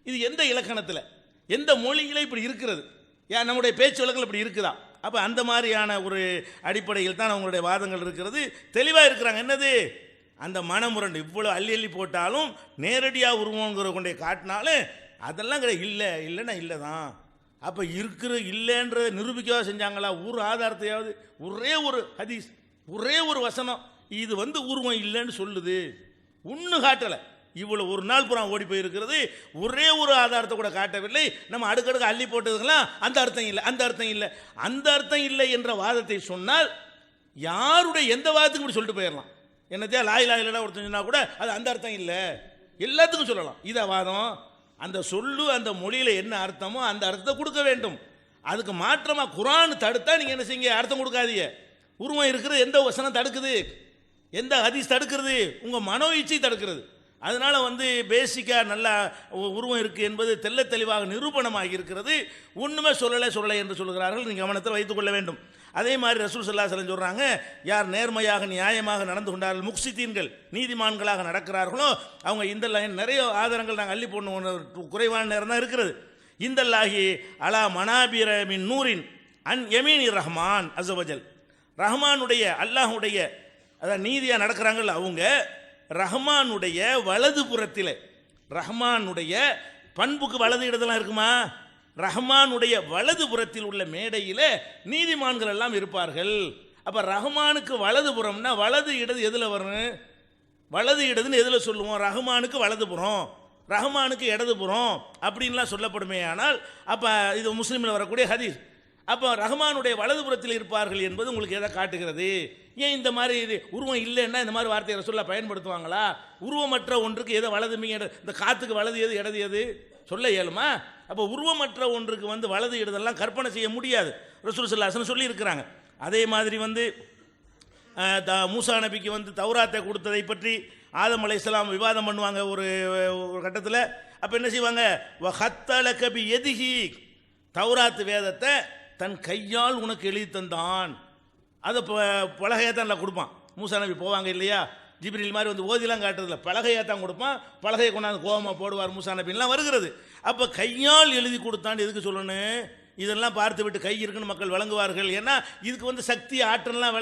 இது எந்த இலக்கணத்தில், எந்த மொழியில் இப்படி இருக்கிறது? ஏன் நம்முடைய பேச்சு வழக்கில் இப்படி இருக்குதா? அப்போ அந்த மாதிரியான ஒரு அடிப்படையில் தான் அவங்களுடைய வாதங்கள் இருக்கிறது. தெளிவாக இருக்கிறாங்க. என்னது அந்த மனமுரண்டு இவ்வளோ அள்ளி அள்ளி போட்டாலும் நேரடியாக உருவங்கிற கொண்டே காட்டினாலும் அதெல்லாம் கிடையாது. இல்லை இல்லைன்னா இல்லை தான். அப்போ இருக்கிற இல்லைன்றதை நிரூபிக்கவா செஞ்சாங்களா? ஒரு ஆதாரத்தையாவது, ஒரே ஒரு ஹதீஸ், ஒரே ஒரு வசனம் இது உருவம் இல்லைன்னு சொல்லுது, ஒன்று காட்டலை. இவ்வளோ ஒரு நாள் புறம் ஓடி போயிருக்கிறது, ஒரே ஒரு ஆதாரத்தை கூட காட்டவில்லை. நம்ம அடுக்கடுக்கு அள்ளி போட்டதுக்கெல்லாம் அந்த அர்த்தம் இல்லை, அந்த அர்த்தம் இல்லை, அந்த அர்த்தம் இல்லை என்ற வாதத்தை சொன்னால் யாருடைய எந்த வாதத்துக்கும் இப்படி சொல்லிட்டு போயிடலாம். என்னத்தையா லாய் லாயிலா ஒருத்தன் சொன்னால் கூட அது அந்த அர்த்தம் இல்லை, எல்லாத்துக்கும் சொல்லலாம். இதை வாதம். அந்த சொல்லு அந்த மொழியில் என்ன அர்த்தமோ அந்த அர்த்தத்தை கொடுக்க வேண்டும். அதுக்கு மாற்றமாக குர்ஆன் தடுத்தா நீங்கள் என்ன செய்யுங்க? அர்த்தம் கொடுக்காதீங்க. உருவம் இருக்கிறது எந்த வசனம் தடுக்குது? எந்த ஹதீஸ் தடுக்கிறது? உங்கள் மனோ இச்சை தடுக்கிறது. அதனால் பேசிக்காக நல்லா உருவம் இருக்குது என்பது தெல்ல தெளிவாக நிரூபணமாகி இருக்கிறது. ஒன்றுமே சொல்லலை என்று சொல்கிறார்கள். நீங்கள் கவனத்தில் வைத்துக்கொள்ள வேண்டும். அதே மாதிரி ரசூல் ஸல்லல்லாஹு அலைஹி வஸல்லம் சொல்கிறாங்க, யார் நேர்மையாக நியாயமாக நடந்து கொண்டார்கள், முக்சித்தீன்கள் நீதிமான்களாக நடக்கிறார்களோ அவங்க இந்த நிறைய ஆதாரங்கள் நாங்கள் அள்ளி போடணும், குறைவான நேரம் தான் இருக்கிறது. இந்தல்லாஹி அலா மனாபிர மின் நூரின் அன் யமீனி ரஹ்மான் அஸ்ஸவஜல். ரஹ்மானுடைய அல்லாஹுடைய அதான் நீதியாக நடக்கிறாங்கல்ல, அவங்க ரஹ்மானுடைய வலது புறத்தில், ரஹ்மானுடைய பண்புக்கு வலது இடத்தெல்லாம் இருக்குமா? ரஹ்மானுடைய வலது புறத்தில் உள்ள மேடையில் நீதிமான்கள் எல்லாம் இருப்பார்கள். அப்போ ரஹ்மானுக்கு வலது புறம்னா வலது இடது எதில் வரும்? வலது இடதுன்னு எதில் சொல்லுவோம்? ரஹ்மானுக்கு வலது புறம், ரஹ்மானுக்கு இடது புறம் அப்படின்லாம் சொல்லப்படுமே. ஆனால் அப்போ இது முஸ்லீமில் வரக்கூடிய ஹதீஸ். அப்போ ரஹ்மானுடைய வலது புறத்தில் இருப்பார்கள் என்பது உங்களுக்கு எதை காட்டுகிறது? ஏன் இந்த மாதிரி இது உருவம் இல்லைன்னா இந்த மாதிரி வார்த்தையை ரசூலுல்லாஹ் பயன்படுத்துவாங்களா? உருவமற்ற ஒன்றுக்கு எதை வலது இந்த காற்றுக்கு வலது எது இடது எது சொல்ல இயலுமா? அப்போ உருவமற்ற ஒன்றுக்கு வலது இடதெல்லாம் கற்பனை செய்ய முடியாது. ரசூல் ஸல்லல்லாஹு அலைஹி வஸல்லம் சொல்லி இருக்கிறாங்க. அதே மாதிரி மூசா நபிக்கு தௌராத்தை கொடுத்ததை பற்றி ஆதம் அலைஹிஸ்ஸலாம் விவாதம் பண்ணுவாங்க ஒரு கட்டத்தில். அப்போ என்ன செய்வாங்க? வஹத்தலக பி யதிஹி, தௌராத் வேதத்தை தன் கையால் உனக்கு எழுதி தந்தான். அதை பலகையாக தான் கொடுப்பான். மூசா நபி போவாங்க இல்லையா, ஜிப்ரீல் மாதிரி ஓதிலாம் காட்டுறதில்ல, பலகையாக தான் கொடுப்பான். பலகையை கொண்டாந்து கோபமாக போடுவார் மூசா நபின்லாம் வருகிறது. அப்போ கையால் எழுதி கொடுத்தான்னு எதுக்கு சொல்லணும்? இதெல்லாம் பார்த்து விட்டு கை இருக்குன்னு மக்கள் விளங்குவார்கள். ஏன்னா இதுக்கு வந்து சக்தி ஆற்றல்லாம்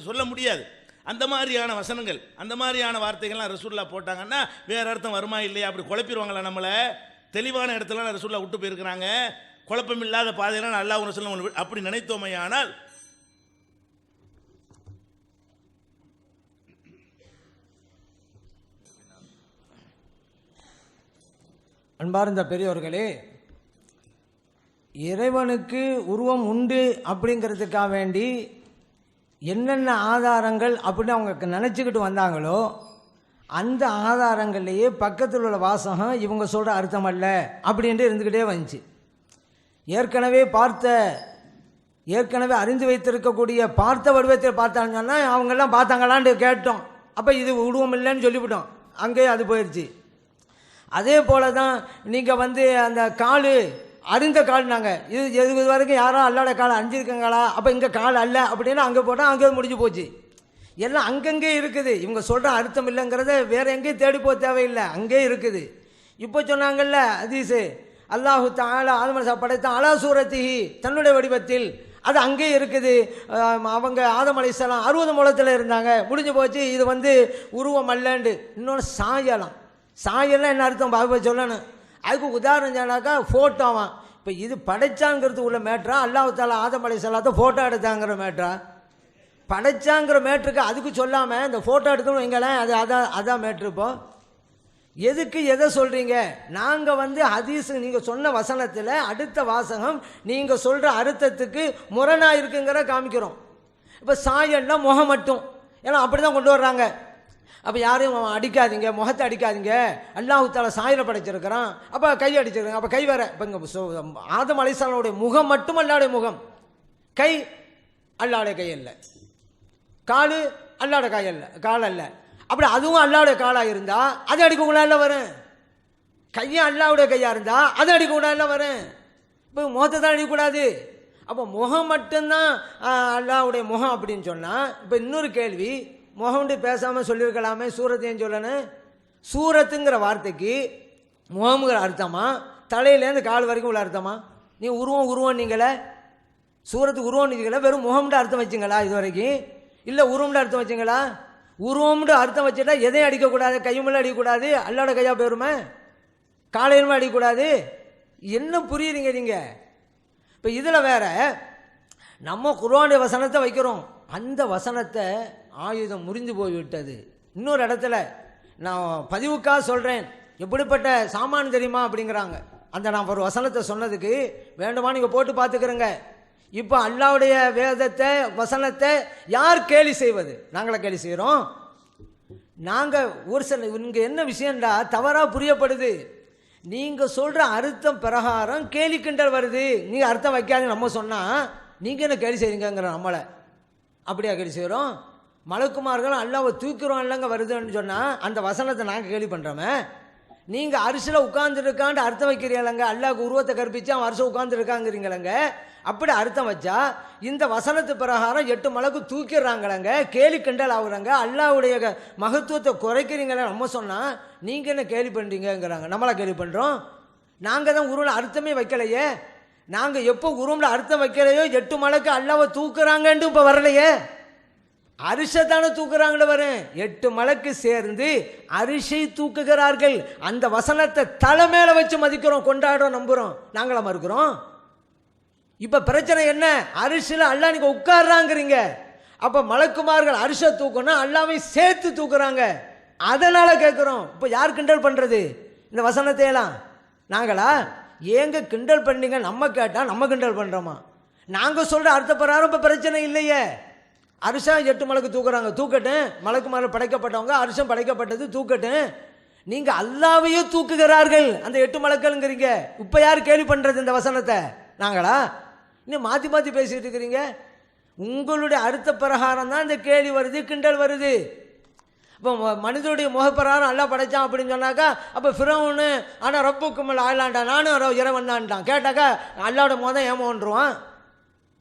சொல்ல முடியாது. அந்த மாதிரியான வசனங்கள், அந்த மாதிரியான வார்த்தைகள்லாம் ரசூலுல்லாஹ் போட்டாங்கன்னா வேற அர்த்தம் வருமா இல்லையா? அப்படி குழப்பிடுவாங்களா நம்மளை? தெளிவான இடத்துல ரசூலுல்லாஹ் விட்டு போயிருக்கிறாங்க. குழப்பம் இல்லாத பாதையெல்லாம் அல்லாஹ் ரசூலுல்லாஹ் அப்படி நினைத்தோமையானால் அன்பார்ந்த பெரியோர்களே, இறைவனுக்கு உருவம் உண்டு அப்படிங்கிறதுக்காக வேண்டி என்னென்ன ஆதாரங்கள் அப்படின்னு அவங்க நினச்சிக்கிட்டு வந்தாங்களோ அந்த ஆதாரங்கள்லேயே பக்கத்தில் உள்ள வாசகம் இவங்க சொல்கிற அர்த்தம் அல்ல அப்படின்ட்டு இருந்துக்கிட்டே வந்துச்சு. ஏற்கனவே அறிந்து வைத்திருக்கக்கூடிய பார்த்த வடிவத்தில் பார்த்தாங்கன்னு சொன்னால் அவங்கெல்லாம் பார்த்தாங்களான்னு கேட்டோம். அப்போ இது உருவம் இல்லைன்னு சொல்லிவிட்டோம், அங்கேயே அது போயிடுச்சு. அதே போல தான் நீங்கள் வந்து அந்த கால் அறிந்த கால்னாங்க, இது வரைக்கும் யாரும் அல்லாட காலை அறிஞ்சிருக்காங்களா? அப்போ இங்கே கால் அல்ல அப்படின்னு அங்கே போட்டால் அங்கே முடிஞ்சு போச்சு. எல்லாம் அங்கங்கே இருக்குது. இவங்க சொல்கிற அர்த்தம் இல்லைங்கிறத வேறு எங்கேயும் தேடி போக தேவையில்லை, அங்கே இருக்குது. இப்போ சொன்னாங்கல்ல ஹதீஸு, அல்லாஹு தஆலா ஆதம் படைத்தான் அலா சூரத்திஹி, தன்னுடைய வடிவத்தில், அது அங்கே இருக்குது. அவங்க ஆதம் அலைஹிஸ்ஸலாம் 60 முழத்தில் இருந்தாங்க, முடிஞ்சு போச்சு. இது வந்து உருவம் அல்லண்டு. இன்னொன்று சாயெல்லாம் என்ன அர்த்தம் பாபா சொல்லணும். அதுக்கு உதாரணம் சொன்னாக்கா ஃபோட்டோவான். இப்போ இது படைச்சாங்கிறது உள்ள மேட்ரா, அல்லாஹ் தஆலா ஆதம் அலைஹிஸ்ஸலாத்தை ஃபோட்டோ எடுத்தாங்கிற மேட்ரா? படைச்சாங்கிற மேட்ருக்கு அதுக்கு சொல்லாமல் இந்த ஃபோட்டோ எடுக்கணும் வைங்களேன், அதான் மேட்ரு. இப்போ எதுக்கு எதை சொல்கிறீங்க? நாங்கள் வந்து ஹதீஸ் நீங்கள் சொன்ன வசனத்தில் அடுத்த வாசகம் நீங்கள் சொல்கிற அர்த்தத்துக்கு முரணாக இருக்குங்கிற காமிக்கிறோம். இப்போ சாயன்னா முகம் மட்டும், ஏன்னா அப்படி தான் கொண்டு வர்றாங்க. அப்போ யாரையும் அடிக்காதீங்க, முகத்தை அடிக்காதீங்க, அல்லாஹ் தஆலா சாயலை படைச்சிருக்கிறான், அப்போ கை அடிச்சிருக்காங்க, அப்போ கை வேற. இப்போ இங்கே ஆதம் அலைஹிஸ்ஸலாமுடைய முகம் மட்டும் அல்லாஹ்வுடைய முகம், கை அல்லாஹ்வுடைய கை அல்ல, கால் அல்லாஹ்வுடைய கால் அல்ல. அப்படி அதுவும் அல்லாஹ்வுடைய காலாக இருந்தால் அது அடிக்கக்கூடாதுல வரும். கையும் அல்லாஹ்வுடைய கையாக இருந்தால் அது அடிக்கக்கூடாதுல வரும். இப்போ முகத்தை தான் அடிக்கக்கூடாது. அப்போ முகம் மட்டும்தான் அல்லாஹ்வுடைய முகம் அப்படின்னு சொன்னால், இப்போ இன்னொரு கேள்வி, முகம்னு பேசாமல் சொல்லியிருக்கலாமே, சூரத்தையும் சொல்லணும். சூரத்துங்கிற வார்த்தைக்கு முகம்ங்கிற அர்த்தமா, தலையிலேருந்து கால் வரைக்கும் உள்ள அர்த்தமா? நீ உருவம் நீங்களே, சூரத்துக்கு உருவம் நீங்களே, வெறும் முகம்னு அர்த்தம் வச்சுங்களா இது வரைக்கும்? இல்லை உருவம்னு அர்த்தம் வச்சுங்களா? உருவம்னு அர்த்தம் வச்சுட்டா எதையும் அடிக்கக்கூடாது, கையுமெல்லாம் அடிக்கக்கூடாது, அல்லாட கையாக போயிருமே, காலையிலுமே அடிக்கக்கூடாது. என்ன புரியுறீங்க நீங்கள்? இப்போ இதில் வேற நம்ம குர்ஆனுடைய வசனத்தை வைக்கிறோம், அந்த வசனத்தை ஆயுதம் முறிந்து போய்விட்டது. இன்னொரு இடத்துல நான் பதிவுக்காக சொல்கிறேன், எப்படிப்பட்ட சாமான் தெரியுமா அப்படிங்கிறாங்க. அந்த நான் ஒரு வசனத்தை சொன்னதுக்கு வேண்டுமா நீங்கள் போட்டு பார்த்துக்கிறேங்க. இப்போ அல்லாஹ்வுடைய வேதத்தை வசனத்தை யார் கேலி செய்வது? நாங்களே கேலி செய்கிறோம். நாங்கள் ஒரு சில இங்கே என்ன விஷயம்டா தவறாக புரியப்படுது. நீங்கள் சொல்கிற அர்த்தம் பிரகாரம் கேலி கிண்டல் வருது. நீங்கள் அர்த்தம் வைக்காதுன்னு நம்ம சொன்னால் நீங்கள் என்ன கேலி செய்றீங்கிற நம்மளை அப்படியா கேலி செய்கிறோம்? மலக்குமார்கள் அல்லாஹ்வை தூக்கிறோம் இல்லைங்க வருதுன்னு சொன்னால் அந்த வசனத்தை நாங்கள் கேலி பண்ணுறோமே. நீங்கள் அரிசியில் உட்காந்துருக்கான்ட்டு அர்த்தம் வைக்கிறீங்களங்க, அல்லாஹ்வுக்கு உருவத்தை கற்பிச்சு அவன் அரிசி உட்காந்துருக்காங்கிறீங்களங்க. அப்படி அர்த்தம் வச்சா இந்த வசனத்து பிரகாரம் 8 மலக்கு தூக்கிடுறாங்களங்க, கேலி கிண்டல் ஆகுறாங்க, அல்லாஹ்வுடைய மகத்துவத்தை குறைக்கிறீங்களே நம்ம சொன்னால் நீங்கள் என்ன கேலி பண்ணுறீங்கிறாங்க. நம்மளா கேலி பண்ணுறோம்? நாங்கள் தான் உருவில் அர்த்தமே வைக்கலையே. நாங்கள் எப்போ உருவில் அர்த்தம் வைக்கலையோ 8 மலக்கு அல்லாஹ்வை தூக்குறாங்கன்ட்டு இப்போ வரலையே. அரிசை தானே தூக்குறாங்களே வரும். 8 மலக்கு சேர்ந்து அரிசை தூக்குகிறார்கள். அந்த வசனத்தை தலை மேலே வச்சு மதிக்கிறோம், கொண்டாடுறோம், நம்புகிறோம். நாங்களா மறுக்கிறோம்? இப்போ பிரச்சனை என்ன? அரிசியில் அல்லாஹ் நீங்கள் உட்கார்றாங்கிறீங்க. அப்போ மலக்குமார்கள் அரிசை தூக்கணும், அல்லாஹ்வை சேர்த்து தூக்குறாங்க. அதனால் கேட்குறோம். இப்போ யார் கிண்டல் பண்ணுறது இந்த வசனத்தையெல்லாம்? நாங்களா? ஏங்க கிண்டல் பண்ணீங்க? நம்ம கேட்டால் நம்ம கிண்டல் பண்ணுறோமா? நாங்கள் சொல்கிற அர்த்த பிரகாரம் இப்போ பிரச்சனை இல்லையே. அரிசா 8 மலக்கு தூக்குறாங்க, தூக்கட்டும். மலக்குமார்கள் படைக்கப்பட்டவங்க, அரிசம் படைக்கப்பட்டது, தூக்கட்டும். நீங்கள் அல்லாஹ்வையே தூக்குகிறார்கள் அந்த 8 மலக்குங்கிறீங்க. இப்போ யார் கேள்வி பண்ணுறது இந்த வசனத்தை? நாங்களா? இன்னும் மாற்றி மாற்றி பேசிகிட்டு இருக்கிறீங்க. உங்களுடைய அர்த்த பிரகாரம் தான் இந்த கேள்வி வருது, கிண்டல் வருது. இப்போ மனிதனுடைய முகப்பிரகாரம் அல்லாஹ் படைச்சான் அப்படின்னு சொன்னாக்கா, அப்போ ஃபிரௌனு ஆனால் ரப்புக்குமல் ஆளாண்டா, நானும் இறைவன் தான்ட்டான். கேட்டாக்கா அல்லாவோட முகம் ஏமாந்துருவான்.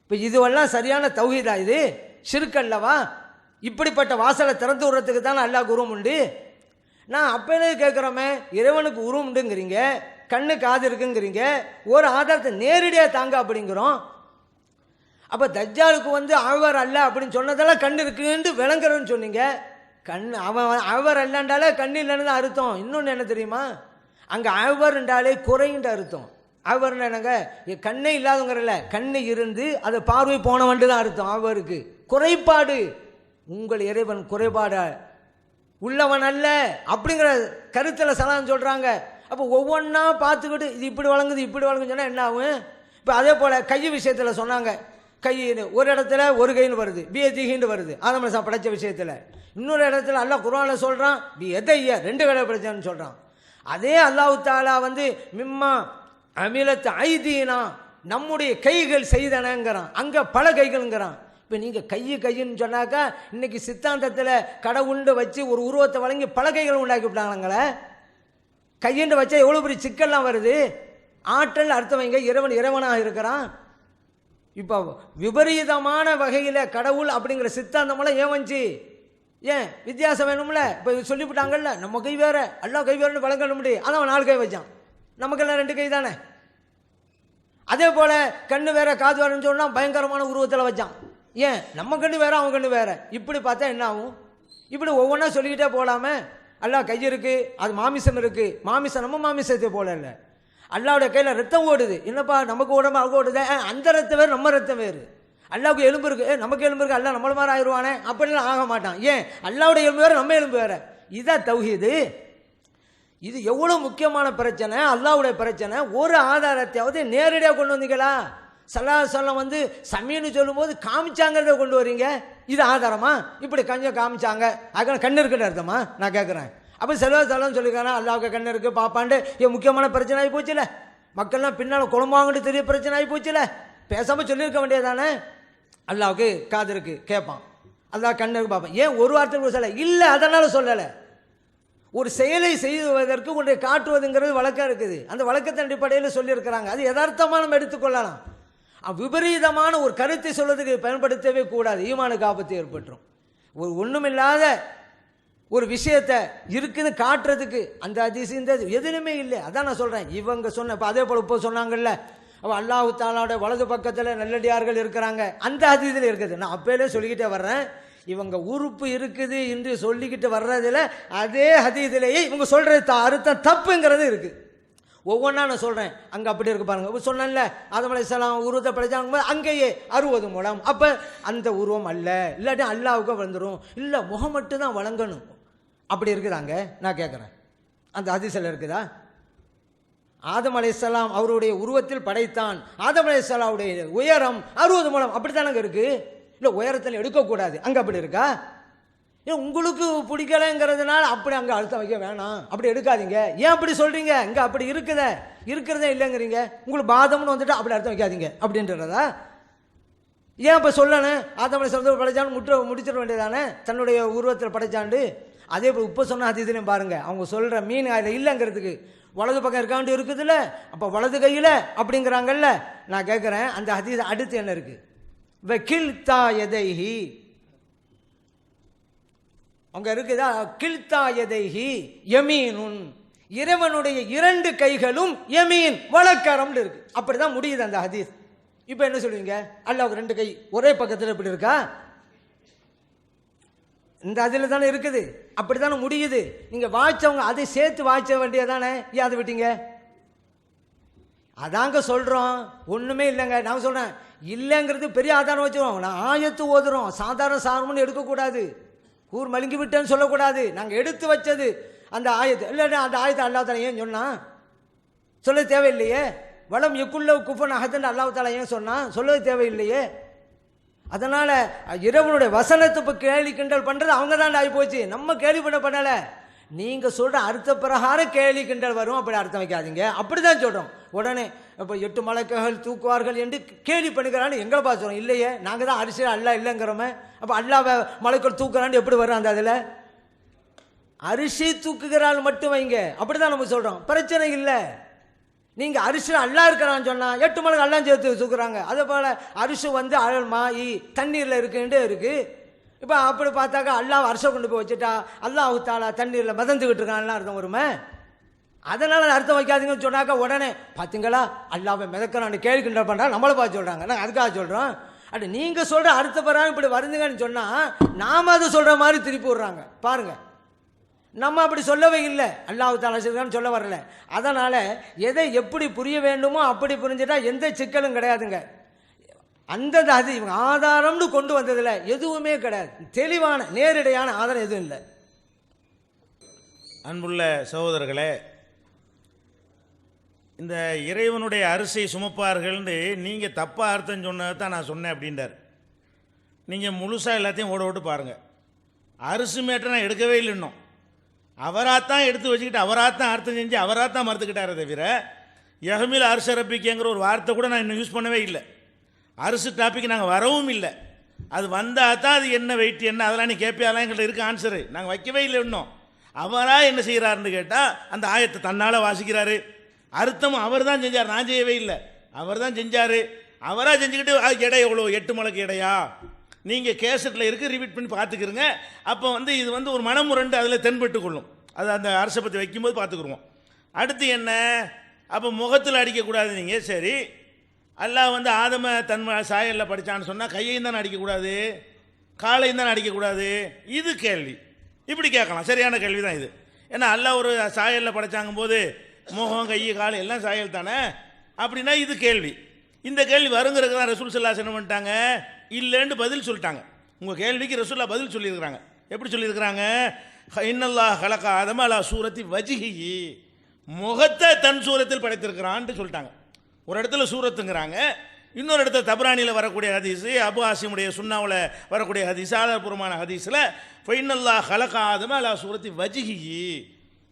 இப்போ இதுவெல்லாம் சரியான தௌஹீதா? இது ஷிர்க் அல்லவா? இப்படிப்பட்ட வாசலை திறந்து விடுறதுக்கு தானே அல்லாஹ்வுக்கு உருவம் உண்டு. நான் அப்போலே கேட்குறோமே, இறைவனுக்கு உருவம் உண்டுங்கிறீங்க, கண்ணு காது இருக்குங்கிறீங்க, ஒரு ஆதாரத்தை நேரடியாக தாங்க அப்படிங்கிறோம். அப்போ தஜ்ஜாலுக்கு வந்து ஆழ்வார் அல்ல அப்படின்னு சொன்னதெல்லாம் கண் இருக்குன்னு விளங்குறன்னு சொன்னீங்க. கண் அவன் ஆழ்வார் அல்லன்றாலே கண் இல்லைன்னு தான் அர்த்தம். இன்னொன்று என்ன தெரியுமா, அங்கே ஆழ்வார்ன்றாலே குறைன்ற அர்த்தம். ஆழ்வார்னா என்னங்க, கண்ணே இல்லாதவங்கிறல்ல, கண்ணு இருந்து அது பார்வை போனவன்ட்டு தான் அர்த்தம். ஆழ்வாருக்கு குறைபாடு, உங்கள் இறைவன் குறைபாடு உள்ளவன் அல்ல அப்படிங்கிற கருத்தில் சலாம் சொல்கிறாங்க. அப்போ ஒவ்வொன்றா பார்த்துக்கிட்டு இது இப்படி வழங்குது இப்படி வழங்குன்னு சொன்னால் என்ன ஆகும்? இப்போ அதே போல் கை விஷயத்தில் சொன்னாங்க, கையின்னு ஒரு இடத்துல ஒரு கைன்னு வருது, பிஎத்திகின்னு வருது ஆதம படைச்ச விஷயத்தில். இன்னொரு இடத்துல அல்லாஹ் குர்ஆனில் சொல்கிறான் எதைய ரெண்டு கடை படைச்சான்னு சொல்கிறான். அதே அல்லாஹ் தாலா வந்து மிம்மா அமிலத்து ஐதீனா நம்முடைய கைகள் செய்தனங்கிறான், அங்கே பல கைகள்ங்கிறான். இப்போ நீங்கள் கையின்னு சொன்னாக்கா இன்னைக்கு சித்தாந்தத்தில் கடவுண்டு வச்சு ஒரு உருவத்தை வழங்கி பல கைகள் உண்டாக்கி விட்டாங்களே. கையின்று வச்சா எவ்வளோ பெரிய சிக்கல்லாம் வருது. ஆற்றல் அர்த்தம் வைங்க, இறைவன் இறைவனாக இருக்கிறான். இப்போ விபரீதமான வகையில் கடவுள் அப்படிங்கிற சித்தாந்தமெல்லாம் ஏன் வந்துச்சு? ஏன் வித்தியாசம் வேணும்ல? இப்போ சொல்லிவிட்டாங்கல்ல, நம்ம கை வேற அல்லா கை வேறுனு வழங்க முடியும். அதான் அவன் 4 கை வச்சான், நமக்கெல்லாம் 2 கை தானே. அதே போல் கண்ணு வேற காது வேறன்னு சொன்னால் பயங்கரமான உருவத்தில் வச்சான். ஏன் நம்ம கண்ணு வேற அவன் கண்ணு வேற. இப்படி பார்த்தா என்ன ஆகும்? இப்படி ஒவ்வொன்றா சொல்லிக்கிட்டே போகலாமே. அல்லா கை இருக்குது, அது மாமிசம் இருக்குது, மாமிசம் நம்ம மாமிசத்தை போல இல்லை. அல்லாவுடைய கையில் ரத்தம் ஓடுது, என்னப்பா நமக்கு உடம்பு அவங்க ஓடுது, அந்த ரத்தம் வேறு நம்ம ரத்தம் வேறு. அல்லாவுக்கு எலும்பு இருக்குது, நமக்கு எலும்பு இருக்குது, அல்லா நம்மள மாதிரி ஆயிடுவானே அப்படிலாம் ஆக மாட்டான். ஏன்? அல்லாவுடைய எலும்பு வேறு நம்ம எலும்பு வேறு. இதான் தௌஹீது. இது எவ்வளோ முக்கியமான பிரச்சனை, அல்லாவுடைய பிரச்சனை. ஒரு ஆதாரத்தையாவது நேரடியாக கொண்டு வந்தீங்களா? சல்லல்லாஹு வந்து சமீன்னு சொல்லும்போது காமிச்சாங்கிறத கொண்டு வரீங்க, இது ஆதாரமா? இப்படி கொஞ்சம் காமிச்சாங்க, அதுக்கான கண்ணு இருக்குன்னு அர்த்தமா? நான் கேட்குறேன். அப்போ சல்லல்லாஹு சொல்லியிருக்கானா அல்லாவுக்கு கண்ணு இருக்குது பாப்பாண்டு என் முக்கியமான பிரச்சனை ஆகி போச்சுல. மக்கள்லாம் பின்னால் குழம்பாங்கன்னு தெரிய பிரச்சனை ஆகி போச்சுல. பேசாமல் சொல்லியிருக்க வேண்டியதானே? அல்லாவுக்கு காது இருக்குது கேட்பான், அல்லாஹ் கண்ணு இருக்கு பார்ப்பான். ஏன் ஒரு வார்த்தை சொல்ல இல்லை? அதனால் சொல்லலை. ஒரு செயலை செய்வதற்கு ஒன்றை காட்டுவதுங்கிறது வழக்கம் இருக்குது. அந்த வழக்கத்தின் அடிப்படையில் சொல்லியிருக்கிறாங்க. அது யதார்த்தமாக நம்ம எடுத்துக்கொள்ளலாம். விபரீதமான ஒரு கருத்தை சொல்வதற்கு பயன்படுத்தவே கூடாது. ஈமானுக்கு ஆபத்து ஏற்பட்டுரும். ஒரு ஒன்றுமில்லாத ஒரு விஷயத்தை இருக்குன்னு காட்டுறதுக்கு அந்த ஹதீஸ் இந்த எதுவுமே இல்லை. அதான் நான் சொல்கிறேன். இவங்க சொன்ன இப்போ அதே போல் இப்போ சொன்னாங்கல்ல, அப்போ அல்லாஹ் தாலாவோட வலது பக்கத்தில் நல்லடியார்கள் இருக்கிறாங்க, அந்த ஹதீஸில் இருக்குது. நான் அப்போலே சொல்லிக்கிட்டே வர்றேன். இவங்க உறுப்பு இருக்குது என்று சொல்லிக்கிட்டு வர்றதில் அதே ஹதீஸிலேயே இவங்க சொல்கிறது அர்த்தம் தப்புங்கிறது இருக்குது. ஒவ்வொன்றா நான் சொல்கிறேன். அங்கே அப்படி இருக்கு பாருங்க. சொன்னேன்ல ஆதம் அலைஹிஸ்ஸலாம் உருவத்தை படைச்சாங்க, அங்கேயே 60 முழம். அப்போ அந்த உருவம் அல்ல, இல்லாட்டி அல்லாவுக்கு வந்துடும். இல்லை முகம் மட்டும் தான் வழங்கணும், அப்படி இருக்குதாங்க. நான் கேட்குறேன், அந்த ஹதீஸில் இருக்குதா? ஆதம் அலைஹிஸ்ஸலாம் அவருடைய உருவத்தில் படைத்தான், ஆதம் அலைஹிஸ்ஸலாமுடைய உயரம் 60 முழம், அப்படி தானங்க இருக்குது. இல்லை உயரத்தில் எடுக்கக்கூடாது, அங்கே அப்படி இருக்கா? ஏன் உங்களுக்கு பிடிக்கலைங்கிறதுனால அப்படி அங்கே அழுத்தம் வைக்க வேணாம், அப்படி எடுக்காதீங்க. ஏன் அப்படி சொல்கிறீங்க? இங்கே அப்படி இருக்கிறதே இல்லைங்கிறீங்க. உங்களுக்கு பாதம்னு வந்துட்டு அப்படி அர்த்தம் வைக்காதீங்க அப்படின்றதா? ஏன் இப்போ சொல்லணும்? ஆதம் அலைஹிஸ்ஸலாம் படைச்சான்னு முடிச்சிட வேண்டியதானே, தன்னுடைய உருவத்தில் படைச்சாண்டு. அதே போல் இப்போ சொன்ன ஹதீஸ்லையும் பாருங்கள், அவங்க சொல்கிற மீன் அதில் இல்லைங்கிறதுக்கு வலது பக்கம் இருக்காண்டு இருக்குதுல்ல, அப்போ வலது கையில் அப்படிங்கிறாங்கல்ல. நான் கேட்குறேன், அந்த ஹதீஸ் அடுத்து என்ன இருக்குது? வகில்தா யதைஹி, அங்கே இருக்குதா? கில்தா யதைஹி யமீனுன், இறைவனுடைய 2 கைகளும் யமீன் வலக்கரம்னு இருக்கு. அப்படிதான் முடியுது அந்த ஹதீஸ். இப்போ என்ன சொல்லுவீங்க? அல்லாஹ்வுக்கு 2 கை ஒரே பக்கத்தில் எப்படி இருக்கா? இந்த அதில் தானே இருக்குது, அப்படி தானே முடியுது. நீங்கள் வாய்ச்சவங்க அதை சேர்த்து வாய்ச்ச வேண்டியதானே, ஏன் அதை விட்டீங்க? அதாங்க சொல்கிறோம், ஒன்றுமே இல்லைங்க. நான் சொல்கிறேன், இல்லைங்கிறது பெரிய ஆதாரம் வச்சுருவோம். நான் ஆயத்து ஓதுறோம், சாதாரண சாரம்னு எடுக்கக்கூடாது, கூர் மழுங்கி விட்டேன்னு சொல்லக்கூடாது. நாங்கள் எடுத்து வச்சது அந்த ஆயத்து. இல்லை அந்த ஆயத்தை அல்லாஹ் தாலா ஏன் சொன்னான்? சொல்ல தேவையில்லையே. வளம் எக்குள்ள குஃபன் அகத்துன்னு அல்லாஹ் தாலா ஏன் சொன்னான்? சொல்லவே தேவையில்லையே. அதனால் இறைவனுடைய வசனத்தை இப்போ கேலி கிண்டல் பண்ணுறது அவங்க தான் ஆகி போச்சு, நம்ம கேலி பண்ணலை. நீங்கள் சொல்கிற அர்த்த பிரகாரம் கேலி கிண்டல் வரும், அப்படி அர்த்தம் வைக்காதீங்க, அப்படி தான் சொல்கிறோம். உடனே இப்போ 8 மலக்குகள் தூக்குவார்கள் என்று கேலி பண்ணுகிறான்னு எங்களை பார்த்துறோம். இல்லையே, நாங்கள் தான் அரிசி அல்லா இல்லைங்கிறோமே. அப்போ அல்லாவை மலக்குகள் தூக்குறான்னு எப்படி வரும்? அந்த அதில் அரிசி தூக்குகிறாள் மட்டும் வைங்க, அப்படி தான் நம்ம சொல்கிறோம், பிரச்சனை இல்லை. நீங்கள் அரிசி அல்லா இருக்கிறான்னு சொன்னால் 8 மலக்கு அல்லா சேர்த்து தூக்குறாங்க. அதே போல் அரிசி வந்து அழல் மாயி தண்ணீரில் இருக்குன்ட்டு இருக்குது. இப்போ அப்படி பார்த்தாக்கா அல்லாஹ் அரிசை கொண்டு போய் வச்சுட்டா அல்லாஹ் தாலா தண்ணீரில் மிதந்துக்கிட்டு இருக்கான்லாம் அர்த்தம் வருமே. அதனால் அர்த்தம் வைக்காதீங்கன்னு சொன்னாக்கா உடனே பார்த்தீங்களா அல்லாவை மிதக்கிறான்னு கேள்வி கிண்டல் பண்ணுறாங்க, நம்மளை பார்த்து சொல்கிறாங்க. நாங்கள் அதுக்காக சொல்கிறோம். அப்படி நீங்கள் சொல்கிற அர்த்த பிரகாரம் இப்படி வருதுங்கன்னு சொன்னால் நாம் அதை சொல்கிற மாதிரி திருப்பி விட்றாங்க. பாருங்கள், நம்ம அப்படி சொல்லவே இல்லை, அல்லாஹ் தஆலா சொல்கிறான்னு சொல்ல வரல. அதனால் எதை எப்படி புரிய வேண்டுமோ அப்படி புரிஞ்சுட்டா எந்த சிக்கலும் கிடையாதுங்க. அந்தந்த அது இவங்க ஆதாரம்னு கொண்டு வந்ததில் எதுவுமே கிடையாது, தெளிவான நேரடியான ஆதாரம் எதுவும் இல்லை. அன்புள்ள சகோதரர்களே, இந்த இறைவனுடைய அரிசியை சுமப்பார்கள்னு நீங்கள் தப்பாக அர்த்தம் சொன்னதை தான் நான் சொன்னேன் அப்படின்றார். நீங்கள் முழுசாக எல்லாத்தையும் ஓட ஓட்டு பாருங்கள். அரிசி மேட்டை நான் எடுக்கவே இல்லை, இன்னும் அவராத்தான் எடுத்து வச்சுக்கிட்டு அவராத்தான் அர்த்தம் செஞ்சு அவராத்தான் மறுத்துக்கிட்டாரே தவிர யஹ்மில் அரிசி ரப்பிக்கங்கிற ஒரு வார்த்தை கூட நான் இன்னும் யூஸ் பண்ணவே இல்லை. அரிசி டாபிக் நாங்கள் வரவும் இல்லை. அது வந்தால் தான் அது என்ன வெயிட் என்ன அதெல்லாம் நீ கேட்பியாலாம் எங்கள்கிட்ட இருக்க ஆன்சரு நாங்கள் வைக்கவே இல்லை. இன்னும் அவராக என்ன செய்கிறாருன்னு கேட்டால் அந்த ஆயத்தை தன்னால் வாசிக்கிறாரு. அர்த்தம் அவர் தான் செஞ்சார், நான் செய்யவே இல்லை, அவர் தான் செஞ்சார். அவராக செஞ்சுக்கிட்டு எடை எவ்வளோ 8 மலைக்கு எடையா நீங்கள் கேசட்டில் இருக்குது, ரிப்பீட் பண்ணி பார்த்துக்கிறங்க. அப்போ இது ஒரு மனமுரண்டு அதில் தென்பட்டு கொள்ளும். அது அந்த அரசை பற்றி வைக்கும்போது பார்த்துக்குருவோம். அடுத்து என்ன, அப்போ முகத்தில் அடிக்கக்கூடாது நீங்கள். சரி, அல்லாஹ் ஆதம தன் சாயலில் படித்தான்னு சொன்னால் கையையும் தானே அடிக்கக்கூடாது, காலையும் தானே அடிக்கக்கூடாது. இது கேள்வி இப்படி கேட்கலாம், சரியான கேள்வி தான் இது. ஏன்னா அல்லாஹ் ஒரு சாயலில் படைச்சாங்கும் போது முகம் கை கால் எல்லாம் சாயல் தானே, அப்படின்னா இது கேள்வி. இந்த கேள்வி வருங்கிறதுக்கு தான் ரசூல் ஸல்லல்லாஹு அலைஹி வஸல்லம் பண்ணிட்டாங்க, இல்லைன்னு பதில் சொல்லிட்டாங்க. உங்கள் கேள்விக்கு ரசூல்லா பதில் சொல்லியிருக்கிறாங்க. எப்படி சொல்லியிருக்கிறாங்க, இன்னல்லாஹ் ஹலக ஆதம அலா சூரத்தி வஜ்ஹிஹி, முகத்தை தன் சூரத்தில் படைத்திருக்கிறான்ட்டு சொல்லிட்டாங்க. ஒரு இடத்துல சூரத்துங்கிறாங்க, இன்னொரு இடத்துல தப்ரானியில் வரக்கூடிய ஹதீஸு, அபு ஆசிமுடைய சுன்னாவில் வரக்கூடிய ஹதீஸ், ஆதாரபூர்வமான ஹதீஸில் ஃபைனல்லாஹ் ஹலக ஆதம அலா சூரத்தி வஜ்ஹிஹி,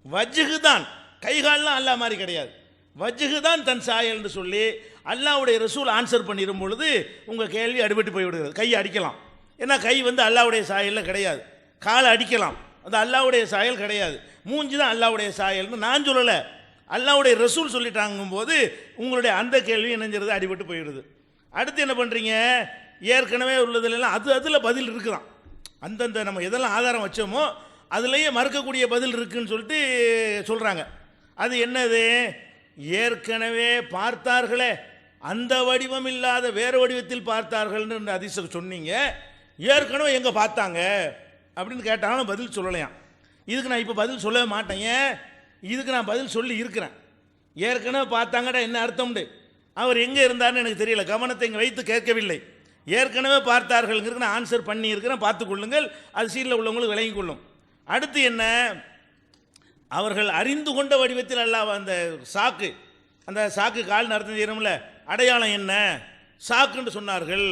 வஜ்ஹு தான், கைகால்லாம் அல்லாஹ் மாதிரி கிடையாது, வஜ்ஹு தான் தன் சாயல் என்று சொல்லி அல்லாஹ்வுடைய ரசூல் ஆன்சர் பண்ணிடும் பொழுது உங்கள் கேள்வி அடிபட்டு போய்விடுகிறது. கையை அடிக்கலாம், ஏன்னா கை அல்லாஹ்வுடைய சாயலில் கிடையாது. காலை அடிக்கலாம், அது அல்லாஹ்வுடைய சாயல் கிடையாது. மூஞ்சி தான் அல்லாஹ்வுடைய சாயல்னு நான் சொல்லலை, அல்லாஹ்வுடைய ரசூல் சொல்லிட்டாங்கும் போது உங்களுடைய அந்த கேள்வி என்னங்கிறது அடிபட்டு போயிடுது. அடுத்து என்ன பண்ணுறீங்க, ஏற்கனவே உள்ளதுலாம் அதில் பதில் இருக்குதான். அந்தந்த நம்ம எதெல்லாம் ஆதாரம் வச்சோமோ அதுலேயே மறுக்கக்கூடிய பதில் இருக்குன்னு சொல்லிட்டு சொல்கிறாங்க. அது என்னது, ஏற்கனவே பார்த்தார்களே அந்த வடிவம் இல்லாத வேறு வடிவத்தில் பார்த்தார்கள்னு அதிசயம் சொன்னீங்க, ஏற்கனவே எங்கே பார்த்தாங்க அப்படின்னு கேட்டாலும் பதில் சொல்லலையாம். இதுக்கு நான் இப்போ பதில் சொல்லவே மாட்டேங்க, இதுக்கு நான் பதில் சொல்லி இருக்கிறேன். ஏற்கனவே பார்த்தாங்கடா என்ன அர்த்தம்ண்டு, அவர் எங்கே இருந்தார்னு எனக்கு தெரியல, கவனத்தை இங்கே வைத்து கேட்கவில்லை. ஏற்கனவே பார்த்தார்கள்ங்கிறது நான் ஆன்சர் பண்ணி இருக்கிறேன், பார்த்துக்கொள்ளுங்கள், அது சீரில் உள்ளவங்களுக்கு விளங்கிக் கொள்ளும். அடுத்து என்ன, அவர்கள் அறிந்து கொண்ட வடிவத்தில் அல்லாஹ் அந்த சாக்கு கால் அர்த்தம் செய்யணும்ல, அடையாளம் என்ன சாக்குன்னு சொன்னார்கள்.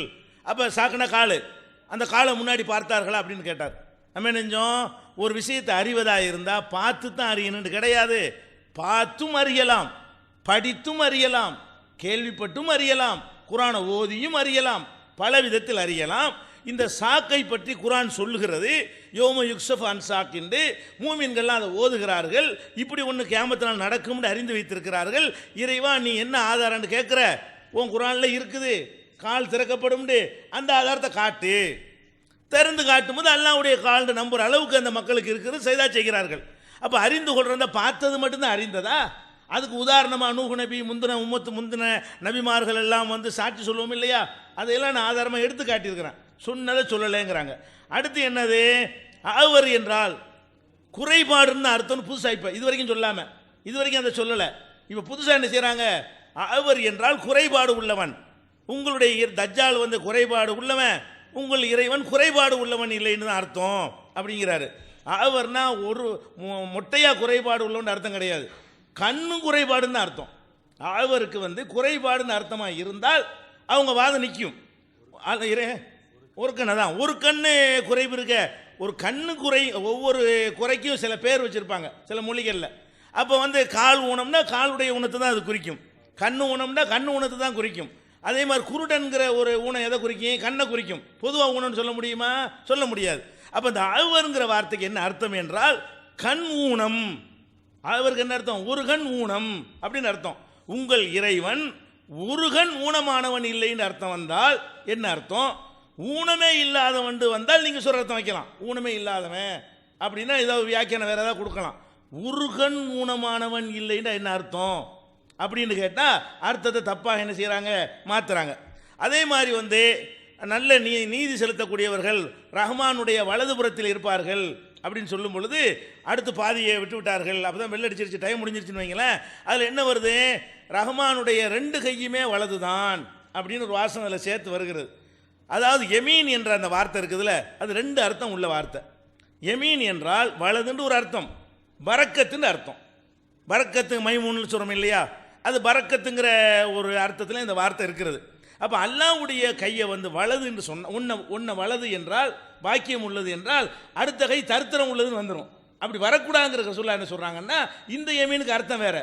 அப்போ சாக்குனா கால், அந்த காலை முன்னாடி பார்த்தார்களா அப்படின்னு கேட்டார். நம்ம என்ன செஞ்சோம், ஒரு விஷயத்தை அறிவதாக இருந்தால் பார்த்து தான் அறியணும்னு கிடையாது, பார்த்தும் அறியலாம், படித்தும் அறியலாம், கேள்விப்பட்டும் அறியலாம், குரானை ஓதியும் அறியலாம், பல விதத்தில் அறியலாம். இந்த சாக்கை பற்றி குரான் சொல்லுகிறது, யோம யுக்ஸஃப் அன் சாக் என்று மூமின்கள்லாம் அதை ஓதுகிறார்கள். இப்படி ஒன்று கியாமத்தினால் நடக்கும்னு அறிந்து வைத்திருக்கிறார்கள். இறைவா நீ என்ன ஆதாரம்னு கேட்குற, உன் குரானில் இருக்குது கால் திறக்கப்படும், அந்த ஆதாரத்தை காட்டு. திறந்து காட்டும் போது அல்லாஹ்வுடைய கால்னு நம்புற அளவுக்கு அந்த மக்களுக்கு இருக்கிறது, செய்தா செய்கிறார்கள். அப்போ அறிந்து கொள்றத பார்த்தது மட்டும்தான் அறிந்ததா? அதுக்கு உதாரணமாக நூஹ் நபி முந்தின நபிமார்கள் எல்லாம் சாட்சி சொல்லுவோம் இல்லையா, அதையெல்லாம் நான் ஆதாரமாக எடுத்து காட்டியிருக்கிறேன், சொன்னதை சொல்லலைங்கிறாங்க. அடுத்து என்னது, அவர் என்றால் குறைபாடுன்னு அர்த்தம்னு புதுசாக இப்போ இது வரைக்கும் சொல்லாமல், இது வரைக்கும் அதை சொல்லலை, இப்போ புதுசாக என்ன செய்கிறாங்க, அவர் என்றால் குறைபாடு உள்ளவன். உங்களுடைய தஜ்ஜால் குறைபாடு உள்ளவன், உங்கள் இறைவன் குறைபாடு உள்ளவன் இல்லைன்னு தான் அர்த்தம் அப்படிங்கிறாரு. அவர்னா ஒரு மொட்டையாக குறைபாடு உள்ளவன் அர்த்தம் கிடையாது, கண்ணு குறைபாடுன்னு அர்த்தம். அவருக்கு குறைபாடுன்னு அர்த்தமாக இருந்தால் அவங்க வாதம் நிற்கும். ஒரு கண்ணு தான், ஒரு கண்ணு குறைவு இருக்க, ஒரு கண்ணு குறை, ஒவ்வொரு குறைக்கும் சில பேர் வச்சுருப்பாங்க சில மொழிகளில். அப்போ கால் ஊனம்னா காலுடைய ஊனத்தை தான் அது குறிக்கும், கண்ணு ஊனம்னா கண்ணு ஊனத்தை தான் குறிக்கும். அதே மாதிரி குருடன்கிற ஒரு ஊனம் எதை குறிக்கும், கண்ணை குறிக்கும். பொதுவாக ஊனம்னு சொல்ல முடியுமா, சொல்ல முடியாது. அப்போ இந்த அவருங்கிற வார்த்தைக்கு என்ன அர்த்தம் என்றால் கண் ஊனம். அவருக்கு என்ன அர்த்தம், ஒரு கண் ஊனம் அப்படின்னு அர்த்தம். உங்கள் இறைவன் ஒரு கண் ஊனமானவன் இல்லைன்னு அர்த்தம் வந்தால் என்ன அர்த்தம், ஊனமே இல்லாதவன் வந்தால் நீங்கள் சொல்கிற அர்த்தம் வைக்கலாம், ஊனமே இல்லாதவன் அப்படின்னா ஏதாவது வியாக்கியானம் வேறு ஏதாவது கொடுக்கலாம். ஒரு கண் ஊனமானவன் இல்லைன்னா என்ன அர்த்தம் அப்படின்னு கேட்டால் அர்த்தத்தை தப்பாக என்ன செய்கிறாங்க, மாற்றுறாங்க. அதே மாதிரி வந்து நல்ல நீதி செலுத்தக்கூடியவர்கள் ரஹ்மானுடைய வலதுபுறத்தில் இருப்பார்கள் அப்படின்னு சொல்லும் பொழுது அடுத்து பாதியை விட்டு விட்டார்கள். அப்போ தான் வெள்ள அடிச்சிருச்சு, டைம் முடிஞ்சிருச்சுன்னு வைங்களேன். அதில் என்ன வருது, ரஹ்மானுடைய 2 கையுமே வலது தான் அப்படின்னு ஒரு வாசம் அதில் சேர்த்து வருகிறது. அதாவது யமீன் என்ற அந்த வார்த்தை இருக்குதுல்ல, அது 2 அர்த்தம் உள்ள வார்த்தை. யமீன் என்றால் வலதுன்னு ஒரு அர்த்தம், பரக்கத்துன்னு அர்த்தம். பரக்கத்து மைமூன்னு சொல்கிறோம் இல்லையா, அது பரக்கத்துங்கிற ஒரு அர்த்தத்தில் இந்த வார்த்தை இருக்கிறது. அப்போ அல்லாஹ்வுடைய கையை வந்து வலது என்று சொன்ன ஒன்றை வலது என்றால் பாக்கியம் உள்ளது என்றால் அடுத்த கை தரித்திரம் உள்ளதுன்னு வந்துடும். அப்படி வரக்கூடாதுங்கிற சொல்ல என்ன சொல்கிறாங்கன்னா, இந்த யமீனுக்கு அர்த்தம் வேற.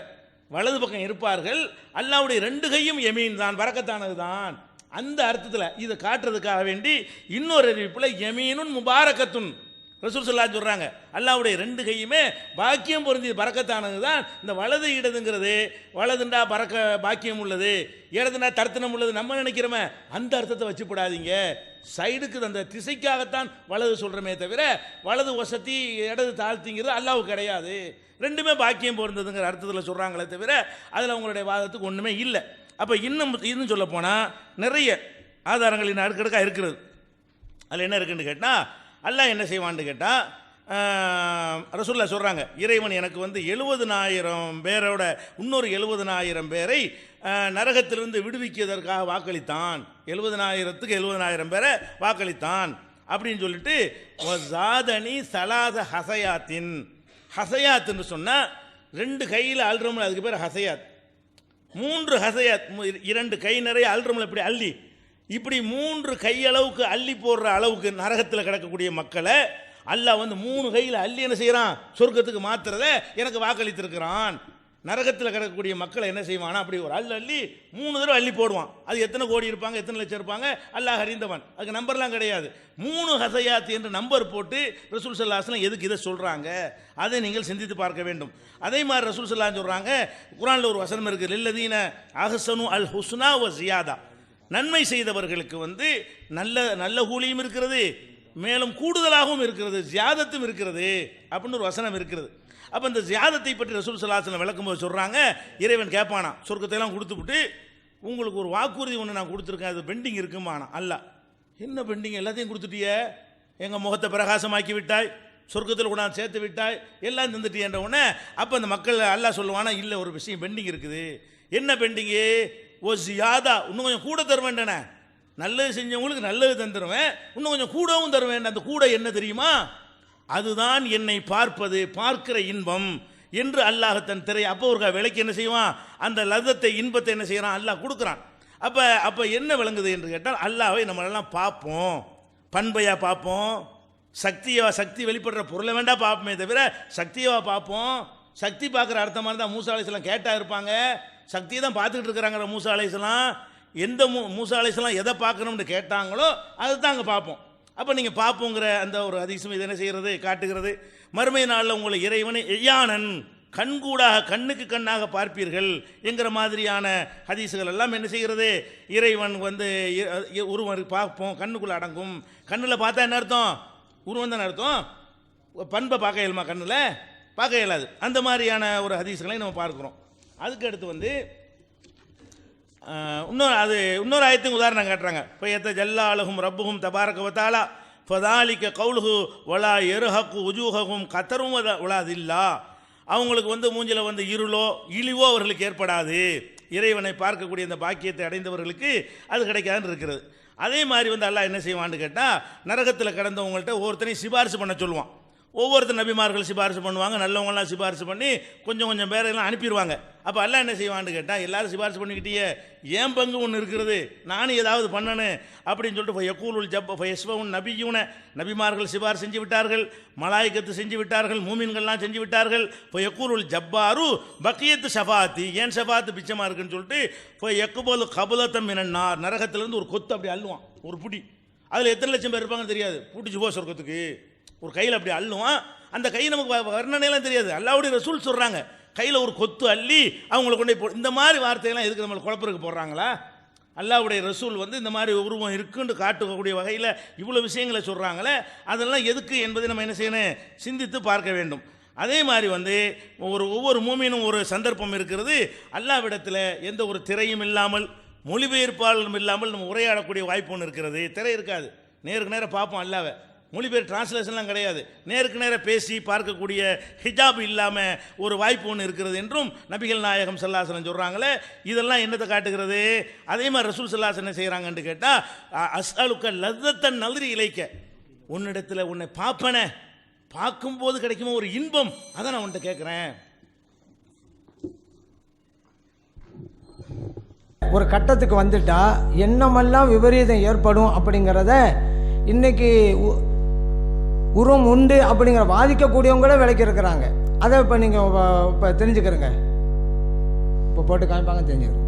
வலது பக்கம் இருப்பார்கள், அல்லாஹ்வுடைய 2 கையும் யமீன் தான், பரக்கத்தானது தான், அந்த அர்த்தத்தில் இதை காட்டுறதுக்காக வேண்டி இன்னொரு அறிவிப்பில் யமீனுன் முபாரக்கத்துன் ரசூல் ஸல்லல்லாஹு சொல்கிறாங்க, அல்லாஹ்வுடைய 2 கையுமே பாக்கியம் பொருந்தியது, பரக்கத்தானது தான். இந்த வலது இடதுங்கிறது வலதுண்டா பாக்கியம் உள்ளது, இடதுண்டா தர்த்தனம் உள்ளது நம்ம நினைக்கிறோமே, அந்த அர்த்தத்தை வச்சு போடாதீங்க. சைடுக்கு அந்த திசைக்காகத்தான் வலது சொல்கிறோமே தவிர வலது வசதி இடது தாழ்த்திங்கிறது அல்லாஹ்வுக்கு கிடையாது. 2மே பாக்கியம் பொருந்ததுங்கிற அர்த்தத்தில் சொல்கிறாங்களே தவிர அதில் அவங்களுடைய வாதத்துக்கு ஒன்றுமே இல்லை. அப்போ இன்னும் சொல்ல போனால் நிறைய ஆதாரங்கள் அடுக்கடுக்காக இருக்கிறது. அதில் என்ன இருக்குன்னு கேட்டால், அல்லாஹ் என்ன செய்வான்னு கேட்டால், ரசூலுல்லாஹ் சொல்கிறாங்க, இறைவன் எனக்கு வந்து 70,000 பேரோட இன்னொரு 70,000 பேரை நரகத்திலிருந்து விடுவிக்கிறதற்காக வாக்களித்தான். 70,000க்கு 70,000 பேரை வாக்களித்தான் அப்படின்னு சொல்லிட்டு ஜாதனி சலாத ஹசயாத்தின். ஹசயாத்துன்னு சொன்னால் 2 கையில் அல்றமில், அதுக்கு பேர் ஹசயாத். 3 ஹசயாத், 2 கை நிறைய அல்றமில் இப்படி அள்ளி, இப்படி 3 கையளவுக்கு அள்ளி போடுற அளவுக்கு நரகத்தில் கிடக்கக்கூடிய மக்களை அல்லாஹ் வந்து 3 கையில் அள்ளி என்ன செய்கிறான், சொர்க்கத்துக்கு மாத்துறத எனக்கு வாக்களித்திருக்கிறான். நரகத்தில் கிடக்கக்கூடிய மக்களை என்ன செய்வானா, அப்படி ஒரு அள்ளி 3 தடவை அள்ளி போடுவான். அது எத்தனை கோடி இருப்பாங்க, எத்தனை லட்சம் இருப்பாங்க, அல்லாஹ் அறிந்தவன். அதுக்கு நம்பர்லாம் கிடையாது. 3 ஹசயாத் என்று நம்பர் போட்டு ரசூல் ஸல்லல்லாஹு அலைஹி வஸல்லம் எதுக்கு இதை சொல்கிறாங்க, அதை நீங்கள் சிந்தித்து பார்க்க வேண்டும். அதே மாதிரி ரசூல் ஸல்லல்லாஹு அலைஹி சொல்கிறாங்க, குர்ஆனில் ஒரு வசனம் இருக்குது, லில்லதீன அஹ்ஸனு அல் ஹுஸ்னா வ ஜியாதா. நன்மை செய்தவர்களுக்கு வந்து நல்ல கூலியும் இருக்கிறது, மேலும் கூடுதலாகவும் இருக்கிறது, ஜியாதத்தும் இருக்கிறது அப்படின்னு ஒரு வசனம் இருக்கிறது. அப்போ இந்த ஜியாதத்தை பற்றி ரசூல் ஸல்லல்லாஹு அலைஹி வஸல்லம் விளக்கும்போது சொல்கிறாங்க, இறைவன் கேட்பானா, சொர்க்கத்தையெல்லாம் கொடுத்துவிட்டு உங்களுக்கு ஒரு வாக்குறுதி ஒன்று நான் கொடுத்துருக்கேன், அது பெண்டிங் இருக்குமானா. அல்லாஹ், என்ன பெண்டிங், எல்லாத்தையும் கொடுத்துட்டியே, எங்கள் முகத்தை பிரகாசமாக்கி விட்டாய், சொர்க்கத்தில் கூட சேர்த்து விட்டாய், எல்லாம் தந்துட்டியன்ற உடனே அப்போ அந்த மக்கள் அல்லாஹ் சொல்லுவானா, இல்லை ஒரு விஷயம் பெண்டிங் இருக்குது. என்ன பெண்டிங்கு, ஓ ஜியாதா, இன்னும் கொஞ்சம் கூட தருவேன்டனே, நல்லது செஞ்சவங்களுக்கு நல்லது தந்துடுவேன், இன்னும் கொஞ்சம் கூடவும் தருவேன். அந்த கூட என்ன தெரியுமா, அதுதான் என்னை பார்ப்பது, பார்க்கிற இன்பம் என்று அல்லாஹ் தன் திரை அப்போ ஒரு விலைக்கு என்ன செய்வான், அந்த லதத்தை இன்பத்தை என்ன செய்கிறான், அல்லாஹ் கொடுக்குறான். அப்போ என்ன விளங்குது என்று கேட்டால், அல்லாஹ்வை நம்மளெல்லாம் பார்ப்போம், பண்பையாக பார்ப்போம், சக்தி வெளிப்படுற பொருளை வேண்டா பார்ப்போமே தவிர சக்தியவா பார்ப்போம். சக்தி பார்க்குற அர்த்தமாக இருந்தால் மூசா அலைஹிஸ்ஸலாம் கேட்டால் இருப்பாங்க, சக்தியை தான் பார்த்துக்கிட்டு இருக்கிறாங்க மூசா அலைஹிஸ்ஸலாம். எந்த மூசா அலைஹிஸ்ஸலாம் எதை பார்க்கணும்னு கேட்டாங்களோ அதை தான் அங்கே பார்ப்போம். அப்போ நீங்கள் பார்ப்போங்கிற அந்த ஒரு அதிசயம் இது என்ன செய்கிறது, காட்டுகிறது. மறுமை நாளில் உங்களை இறைவனை எய்யானன், கண்கூடாக கண்ணுக்கு கண்ணாக பார்ப்பீர்கள் என்கிற மாதிரியான ஹதீஸுகள் எல்லாம் என்ன செய்கிறது, இறைவன் வந்து உருவம் பார்ப்போம், கண்ணுக்குள்ளே அடங்கும். கண்ணில் பார்த்தா என்ன அர்த்தம், உருவம் தானே அர்த்தம், பண்பை பார்க்க இயலுமா, கண்ணில் பார்க்க இயலாது. அந்த மாதிரியான ஒரு ஹதீஸுகளை நம்ம பார்க்குறோம். அதுக்கு அடுத்து வந்து இன்னொரு ஆயத்துக்கு உதாரணம் காட்டுறாங்க. இப்போ எத்த ஜல்லாலஹும் ரப்புஹும் தபாரக வதஆலா ஃபதாலிக கௌலுஹு வலா யர்ஹகு உஜூஹஹும் கதரும் வலாதில்லா. அவங்களுக்கு வந்து மூஞ்சில் வந்து இருளோ இழிவோ அவர்களுக்கு ஏற்படாது. இறைவனை பார்க்கக்கூடிய அந்த பாக்கியத்தை அடைந்தவர்களுக்கு அது கிடைக்காதுன்னு இருக்கிறது. அதே மாதிரி வந்து அல்லாஹ் என்ன செய்வான்னு கேட்டால், நரகத்தில் கிடந்தவங்கள்ட்ட ஒவ்வொருத்தரையும் சிபாரிசு பண்ண சொல்லுவான். ஒவ்வொருத்தர் நபிமார்கள் சிபாரிசு பண்ணுவாங்க, நல்லவங்களாம் சிபாரிசு பண்ணி கொஞ்சம் பேரெல்லாம் அனுப்பிடுவாங்க. அப்போ அல்லாஹ் என்ன செய்வான்னு கேட்டால், எல்லாரும் சிபாரிசு பண்ணிக்கிட்டே ஏன் பங்கு ஒன்று இருக்கிறது, நானும் ஏதாவது பண்ணணும் அப்படின்னு சொல்லிட்டு யக்கூலுல் ஃபயஸ்வவுன் நபியூன, நபிமார்கள் சிபாரிசு செஞ்சு விட்டார்கள், மலாய்க்கத்து செஞ்சு விட்டார்கள், மூமின்கள்லாம் செஞ்சு விட்டார்கள். யக்கூலுல் ஜப்பாரு பக்கியத்து ஷஃபாத்தி, ஏன் ஷஃபாத்து பிச்சமாக இருக்குன்னு சொல்லிட்டு யக்குபோல் கபுலத்தம் மினன்னார், நரகத்திலேருந்து ஒரு கொத்து அப்படி அள்ளுவான், ஒரு புடி. அதில் எத்தனை லட்சம் பேர் இருப்பாங்கன்னு தெரியாது, பூட்டிச்சு போ சொர்க்கத்துக்கு. ஒரு கையில் அப்படி அள்ளுவான், அந்த கை நமக்கு வர்ணனையெல்லாம் தெரியாது, அல்லாஹ்வுடைய ரசூல் சொல்கிறாங்க, கையில் ஒரு கொத்து அள்ளி அவங்கள கொண்டு போய் இந்த மாதிரி வார்த்தையெல்லாம் எதுக்கு நம்மளை குழப்பருக்கு போடுறாங்களா? அல்லாஹ்வுடைய ரசூல் வந்து இந்த மாதிரி உருவம் இருக்குன்னு காட்டக்கூடிய வகையில் இவ்வளோ விஷயங்களை சொல்கிறாங்களே, அதெல்லாம் எதுக்கு என்பதை நம்ம என்ன செய்யணும், சிந்தித்து பார்க்க வேண்டும். அதே மாதிரி வந்து ஒவ்வொரு மூமினும் ஒரு சந்தர்ப்பம் இருக்கிறது. அல்லாஹ்விடத்தில் எந்த ஒரு திரையும் இல்லாமல் மொழிபெயர்ப்பாளரும் இல்லாமல் நம்ம உரையாடக்கூடிய வாய்ப்பு ஒன்று இருக்கிறது. திரை இருக்காது, நேருக்கு நேரம் பார்ப்போம் அல்லாஹ்வை. மொழிபெயர் டிரான்ஸ்லேஷன்லாம் கிடையாது, நேருக்கு நேரம் பேசி பார்க்கக்கூடிய ஹிஜாப் இல்லாமல் ஒரு வாய்ப்பு ஒன்று இருக்கிறது என்றும் நபிகள் நாயகம் ஸல்லல்லாஹு அலைஹி வஸல்லம் சொல்கிறாங்களே. இதெல்லாம் என்னத்தை காட்டுகிறது? அதே மாதிரி ரசூல் ஸல்லல்லாஹு அலைஹி வஸல்லம் என்ன செய்கிறாங்கன்னு கேட்டால், அஸ்அலுக்க லzzத்தன் நல்ரி இலைக்க, உன்னிடத்தில் உன்னை பார்ப்பனே, பார்க்கும்போது கிடைக்குமோ ஒரு இன்பம், அதை நான் உன்கிட்ட கேட்குறேன். ஒரு கட்டத்துக்கு வந்துட்டா என்னமெல்லாம் விபரீதம் ஏற்படும் அப்படிங்கிறத இன்னைக்கு உருவம் உண்டு அப்படிங்கிற வாதிக்கக்கூடியவங்க கூட விலைக்கு இருக்கிறாங்க. அதை இப்போ நீங்கள் இப்போ தெரிஞ்சுக்கிறங்க, இப்போ போட்டு காமிப்பாங்க, தெரிஞ்சுக்கிறோம்.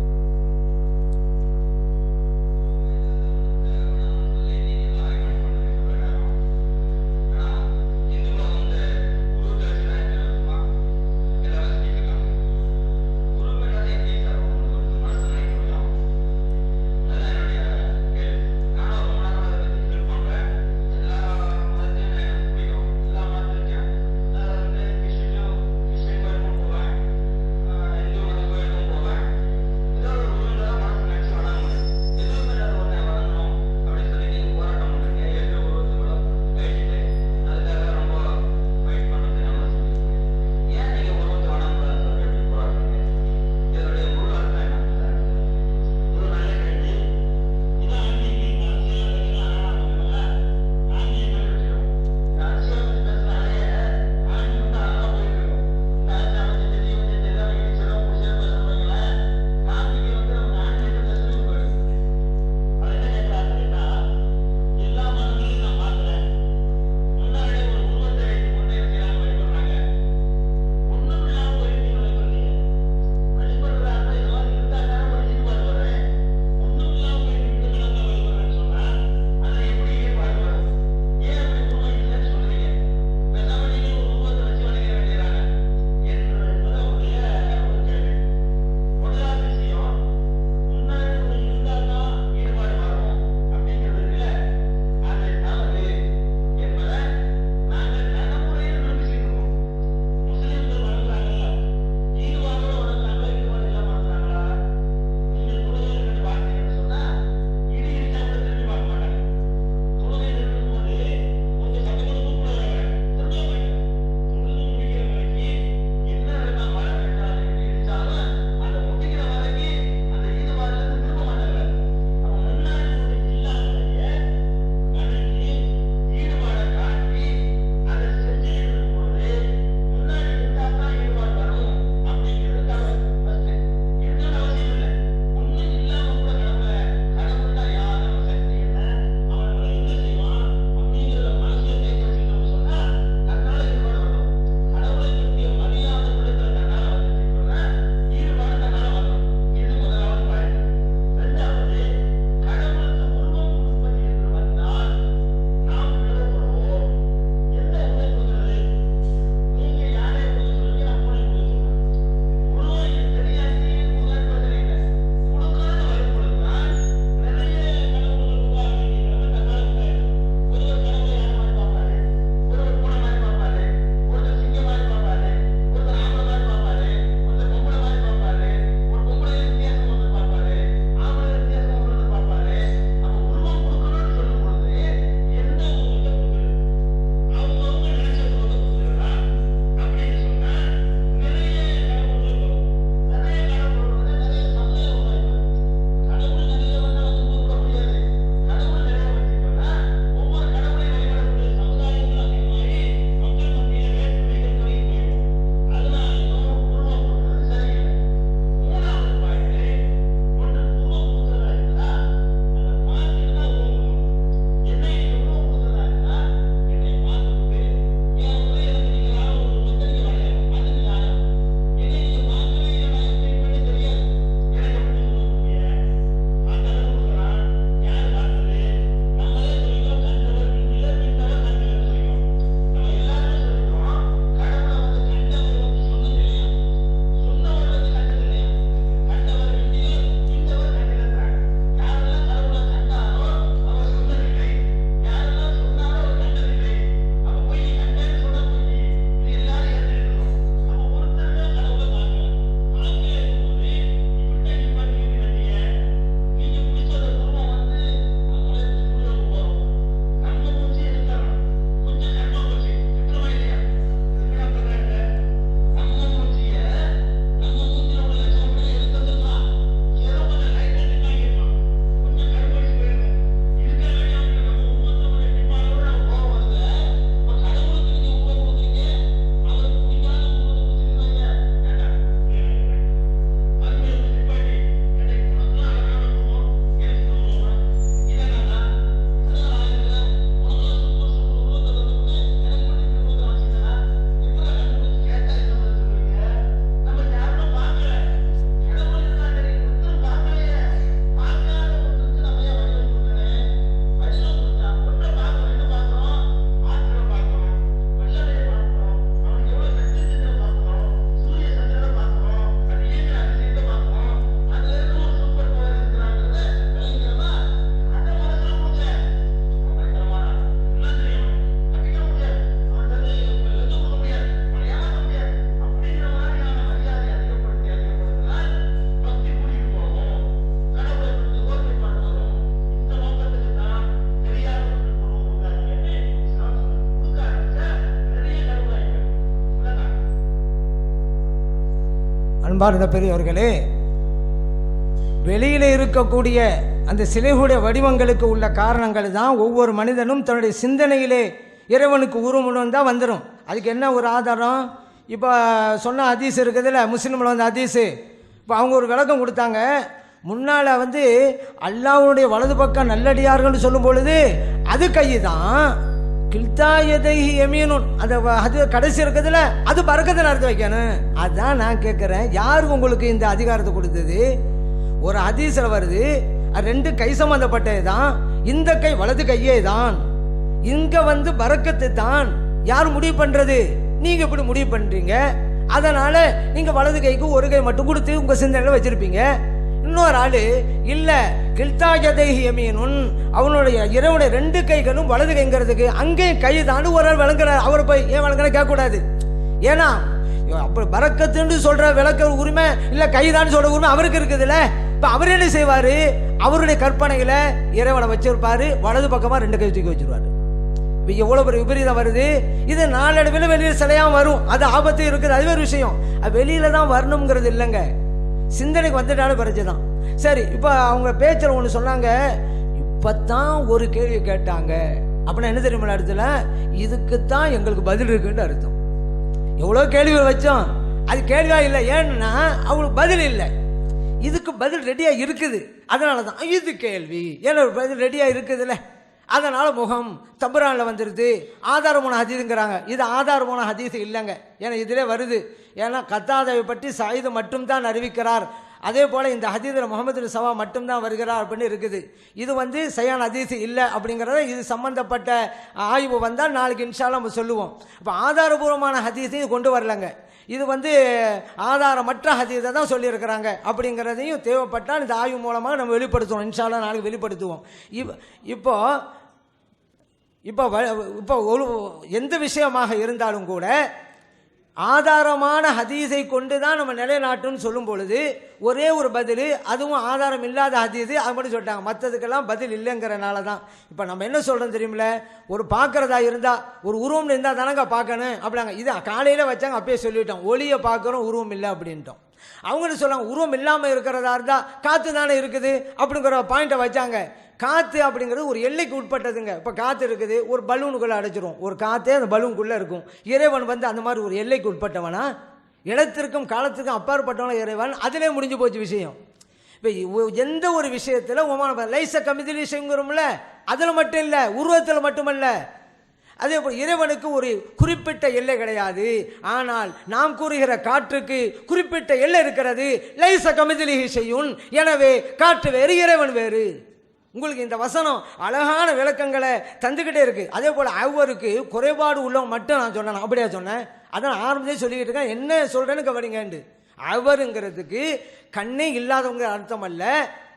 அன்பார்ந்த பெரியவர்களே, வெளியில இருக்கக்கூடிய அந்த சிலைகளுடைய வடிவங்களுக்கு உள்ள காரணங்கள் தான் ஒவ்வொரு மனிதனும் தன்னுடைய சிந்தனையிலே இறைவனுக்கு உருவம் தான் வந்துடும். அதுக்கு என்ன ஒரு ஆதாரம்? இப்போ சொன்ன ஹதீஸ் இருக்குதுல்ல, முஸ்லீமில் வந்த ஹதீஸு. இப்போ அவங்க ஒரு விளக்கம் கொடுத்தாங்க. முன்னால் அல்லாஹ்வுடைய வலது பக்கம் நல்லடியார்கள் சொல்லும் பொழுது அது கை தான், கில்தாயதை யமீனுன் அது கடைசி இருக்குதுல்ல, அது பரக்கத்தை நடத்தி வைக்கணும். அதான் நான் கேட்குறேன், யார் உங்களுக்கு இந்த அதிகாரத்தை கொடுத்தது? ஒரு ஹதீஸில் வருது, அது ரெண்டு கை சம்பந்தப்பட்டது தான், இந்த கை வலது கையே தான், இங்க பரக்கத்து தான். யார் முடிவு பண்றது? நீங்க எப்படி முடிவு பண்றீங்க? அதனால நீங்க வலது கைக்கு ஒரு கை மட்டும் கொடுத்து உங்க சிந்தனையில வச்சிருப்பீங்க. இன்னொரு ஆளு இல்ல, கில்தாயதை யமீனுன், அவனுடைய இறைவனுடைய ரெண்டு கைகளும் வலது கைங்கிறதுக்கு அங்கே கை தான் ஒரு ஆள் விளங்குறார். அவரை போய் ஏன் விளங்குற கேட்க கூடாது. ஏன்னா அப்படி பரக்கத்துன்னு சொல்ற விளக்க உரிமை இல்ல, கைதான் சொல்ற உரிமை அவருக்கு இருக்குதுல்ல. இப்ப அவர் என்ன செய்வாரு? அவருடைய கற்பனையில இறைவனை வச்சிருப்பாரு, வலது பக்கமா ரெண்டு கை தூக்கி வச்சிருவாரு. எவ்வளவு பெரிய விபரீதம் வருது. இது நாளடைவில் வெளியில சிலையா வரும், அது ஆபத்து இருக்குது, அது ஒரு விஷயம். வெளியில தான் வரணுங்கிறது இல்லைங்க, சிந்தனைக்கு வந்துட்டாலும் பிரச்சனை. சரி, இப்ப அவங்க பேச்சில் ஒன்று சொன்னாங்க, இப்பத்தான் ஒரு கேள்வி கேட்டாங்க அப்படின்னா என்ன தெரியுமா இடத்துல? இதுக்குத்தான் எங்களுக்கு பதில் இருக்குன்னு அர்த்தம். எவ்வளோ கேள்விகள் வச்சோம், அது கேள்வியா இல்லை. ஏன்னா அவங்களுக்கு பதில் இல்லை, இதுக்கு பதில் ரெடியா இருக்குது. அதனால தான் இது கேள்வி. ஏன்னா பதில் ரெடியா இருக்குதுல்ல, அதனால முகம் தபுரானில் வந்துடுது. ஆதாரமான ஹதீஸுங்கிறாங்க, இது ஆதாரமான ஹதீஸ் இல்லைங்க. ஏன்னா இதிலே வருது. ஏன்னா கத்தாதாவை பற்றி சயீது மட்டும்தான் அறிவிக்கிறார். அதே போல் இந்த ஹதீஸில் முகமது சவா மட்டும்தான் வருகிறார் அப்படின்னு இருக்குது. இது சயான் ஹதீஸ் இல்லை அப்படிங்கிறத, இது சம்பந்தப்பட்ட ஆய்வு வந்தால் நாளைக்கு இன்ஷால்லா நம்ம சொல்லுவோம். இப்போ ஆதாரபூர்வமான ஹதீஸையும் கொண்டு வரலங்க, இது ஆதாரமற்ற ஹதீஸை தான் சொல்லியிருக்கிறாங்க அப்படிங்கிறதையும் தேவைப்பட்டால் இந்த ஆய்வு மூலமாக நம்ம வெளிப்படுத்துவோம். இன்ஷால்லா நாளைக்கு வெளிப்படுத்துவோம். இப்போ இப்போ இப்போ ஒரு எந்த விஷயமாக இருந்தாலும் கூட ஆதாரமான ஹதீஸை கொண்டு தான் நம்ம நிலைநாட்டுன்னு சொல்லும் பொழுது ஒரே ஒரு பதில், அதுவும் ஆதாரம் இல்லாத ஹதீஸ், அது மட்டும் சொல்லிட்டாங்க. மற்றதுக்கெல்லாம் பதில் இல்லைங்கிறனால தான் இப்போ நம்ம என்ன சொல்கிறோம் தெரியுமில்ல, ஒரு பார்க்குறதா இருந்தால் ஒரு உருவம் இருந்தால் தானங்க பார்க்கணும் அப்படிங்க. இது காலையில் வச்சாங்க, அப்பயே சொல்லிட்டோம், ஒளியை பார்க்குறோம் உருவம் இல்லை அப்படின்ட்டோம். அவங்கன்னு சொல்லாங்க உருவம் இல்லாமல் இருக்கிறதா இருந்தால் காற்று தானே இருக்குது அப்படிங்கிற பாயிண்ட்டை வச்சாங்க. காற்று அப்படிங்கிறது ஒரு எல்லைக்கு உட்பட்டதுங்க. இப்போ காற்று இருக்குது, ஒரு பலூனுக்குள்ளே அடைச்சிரும், ஒரு காற்றே அந்த பலூனுக்குள்ளே இருக்கும். இறைவன் அந்த மாதிரி ஒரு எல்லைக்கு உட்பட்டவனா, இடத்திற்கும் காலத்திற்கும் அப்பாற்பட்டவன இறைவன், அதிலே முடிஞ்சு போச்சு விஷயம். இப்போ எந்த ஒரு விஷயத்தில் ஒமான லைச கமிதில் விஷயங்கிறோம்ல, அதில் மட்டும் இல்லை, உருவத்தில் மட்டுமல்ல. அதே போல் இறைவனுக்கு ஒரு குறிப்பிட்ட எல்லை கிடையாது. ஆனால் நாம் கூறுகிற காற்றுக்கு குறிப்பிட்ட எல்லை இருக்கிறது. லைச கமிதில் செய்யும், எனவே காற்று வேறு இறைவன் வேறு. உங்களுக்கு இந்த வசனம் அழகான விளக்கங்களை தந்துக்கிட்டே இருக்கு. அதே போல் அவருக்கு குறைபாடு உள்ளவங்க மட்டும் நான் சொன்னேன், அப்படியா சொன்னேன்? அதான் ஆரம்பத்தே சொல்லிக்கிட்டு இருக்கேன், என்ன சொல்கிறேன்னு கவனிங்கண்டு. அவருங்கிறதுக்கு கண்ணே இல்லாதவங்க அர்த்தம் அல்ல.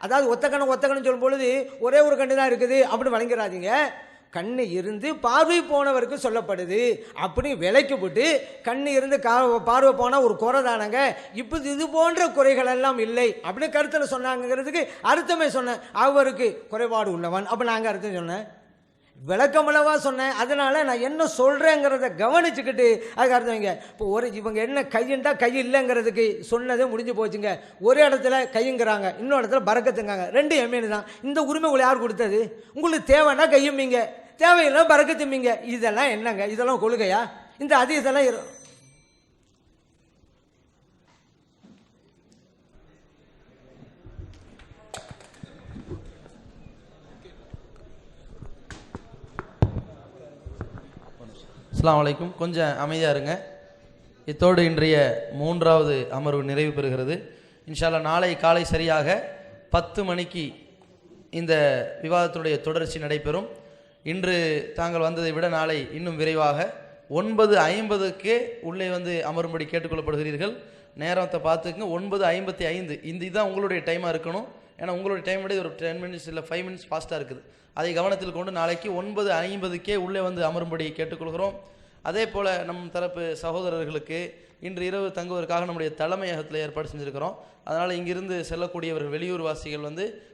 அதாவது ஒத்தக்கண்ணு சொல்லும் பொழுது ஒரே ஒரு கண்ணு தான் இருக்குது அப்படின்னு வழங்கிறாதீங்க. கண்ணு இருந்து பார்வை போனவருக்கு சொல்லப்படுது அப்படி விலைக்கு போட்டு, கண்ணு இருந்து பார்வை போனால் ஒரு குறை தானங்க, இப்போ இது போன்ற குறைகள் எல்லாம் இல்லை அப்படின்னு கருத்தில் சொன்னாங்கிறதுக்கு அர்த்தமே சொன்னேன். அவருக்கு குறைபாடு உள்ளவன் அப்போ நாங்கள் அர்த்தம் சொன்னேன், விளக்கமளவா சொன்னேன். அதனால நான் என்ன சொல்கிறேங்கிறத கவனிச்சுக்கிட்டு அதுக்கு அர்த்தம் வைங்க. இப்போ இவங்க என்ன கையின்றா கை இல்லைங்கிறதுக்கு சொன்னதே முடிஞ்சு போச்சுங்க. ஒரு இடத்துல கையுங்கிறாங்க, இன்னொரு இடத்துல பறக்கத்துங்காங்க, ரெண்டு எம்மீன் தான். இந்த உரிமை உங்களை யார் கொடுத்தது? உங்களுக்கு தேவைன்னா கையும்பிங்க, தேவையில்லை பறக்கத்தும்பிங்க. இதெல்லாம் என்னங்க? இதெல்லாம் கொள்கையா? இந்த அதெல்லாம் அஸ்ஸலாமு அலைக்கும். கொஞ்சம் அமைதியாக இருங்க. இத்தோடு இன்றைய 3வது அமர்வு நிறைவு பெறுகிறது. இன்ஷா அல்லாஹ் நாளை காலை சரியாக 10 மணிக்கு இந்த விவாதத்தினுடைய தொடர்ச்சி நடைபெறும். இன்று தாங்கள் வந்ததை விட நாளை இன்னும் விரைவாக 9:50க்கே உள்ளே அமரும்படி கேட்டுக்கொள்ளப்படுகிறீர்கள். நேரத்தை பார்த்துக்குங்க, 9:55. இதுதான் உங்களுடைய டைமாக இருக்கணும். ஏன்னா உங்களுடைய டைம் விட ஒரு 10 மினிட்ஸ் இல்லை 5 மினிட்ஸ் ஃபாஸ்ட்டாக இருக்குது. அதை கவனத்தில் கொண்டு நாளைக்கு 9:50க்கே உள்ளே அமரும்படி கேட்டுக்கொள்கிறோம். அதே போல் நம் தரப்பு சகோதரர்களுக்கு இன்று இரவு தங்குவதற்காக நம்முடைய தலைமையகத்தில் ஏற்பாடு செஞ்சுருக்கிறோம். அதனால் இங்கிருந்து செல்லக்கூடியவர்கள் வெளியூர் வாசிகள்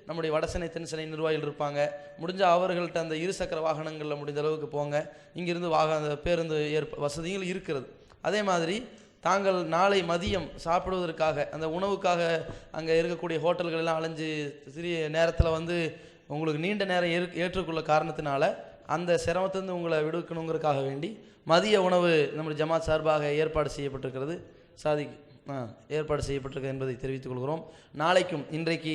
நம்முடைய வடசென்னை தென்சென்னை நிர்வாகிகள் இருப்பாங்க. முடிஞ்சால் அவர்கள்ட்ட அந்த இருசக்கர வாகனங்களில் முடிந்த அளவுக்கு போங்க. இங்கிருந்து பேருந்து வசதிகள் இருக்கிறது. அதே மாதிரி தாங்கள் நாளை மதியம் சாப்பிடுவதற்காக அந்த உணவுக்காக அங்கே இருக்கக்கூடிய ஹோட்டல்கள் எல்லாம் அலைஞ்சு சிறிய நேரத்தில் வந்து உங்களுக்கு நீண்ட நேரம் ஏற்றுக்கொள்ள காரணத்தினால அந்த சிரமத்திலிருந்து உங்களை விடுக்கணுங்கிறதுக்காக வேண்டி மதிய உணவு நம்முடைய ஜமாத் சார்பாக ஏற்பாடு செய்யப்பட்டிருக்கிறது. ஏற்பாடு செய்யப்பட்டிருக்கிறது என்பதை தெரிவித்துக் கொள்கிறோம். நாளைக்கும் இன்றைக்கு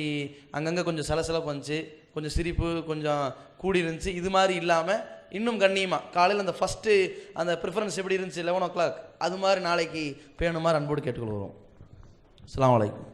அங்கங்கே கொஞ்சம் சலசலப்பு வந்துச்சு, கொஞ்சம் சிரிப்பு கொஞ்சம் கூடி இருந்துச்சு. இது மாதிரி இல்லாமல் இன்னும் கண்ணியமாக காலையில் அந்த ஃபஸ்ட்டு அந்த ப்ரிஃபரன்ஸ் எப்படி இருந்துச்சு 11 o'clock அது மாதிரி நாளைக்கு பேணுமாறு அன்போடு கேட்டுக்கொள்கிறோம். அஸ்ஸலாமு அலைக்கும்.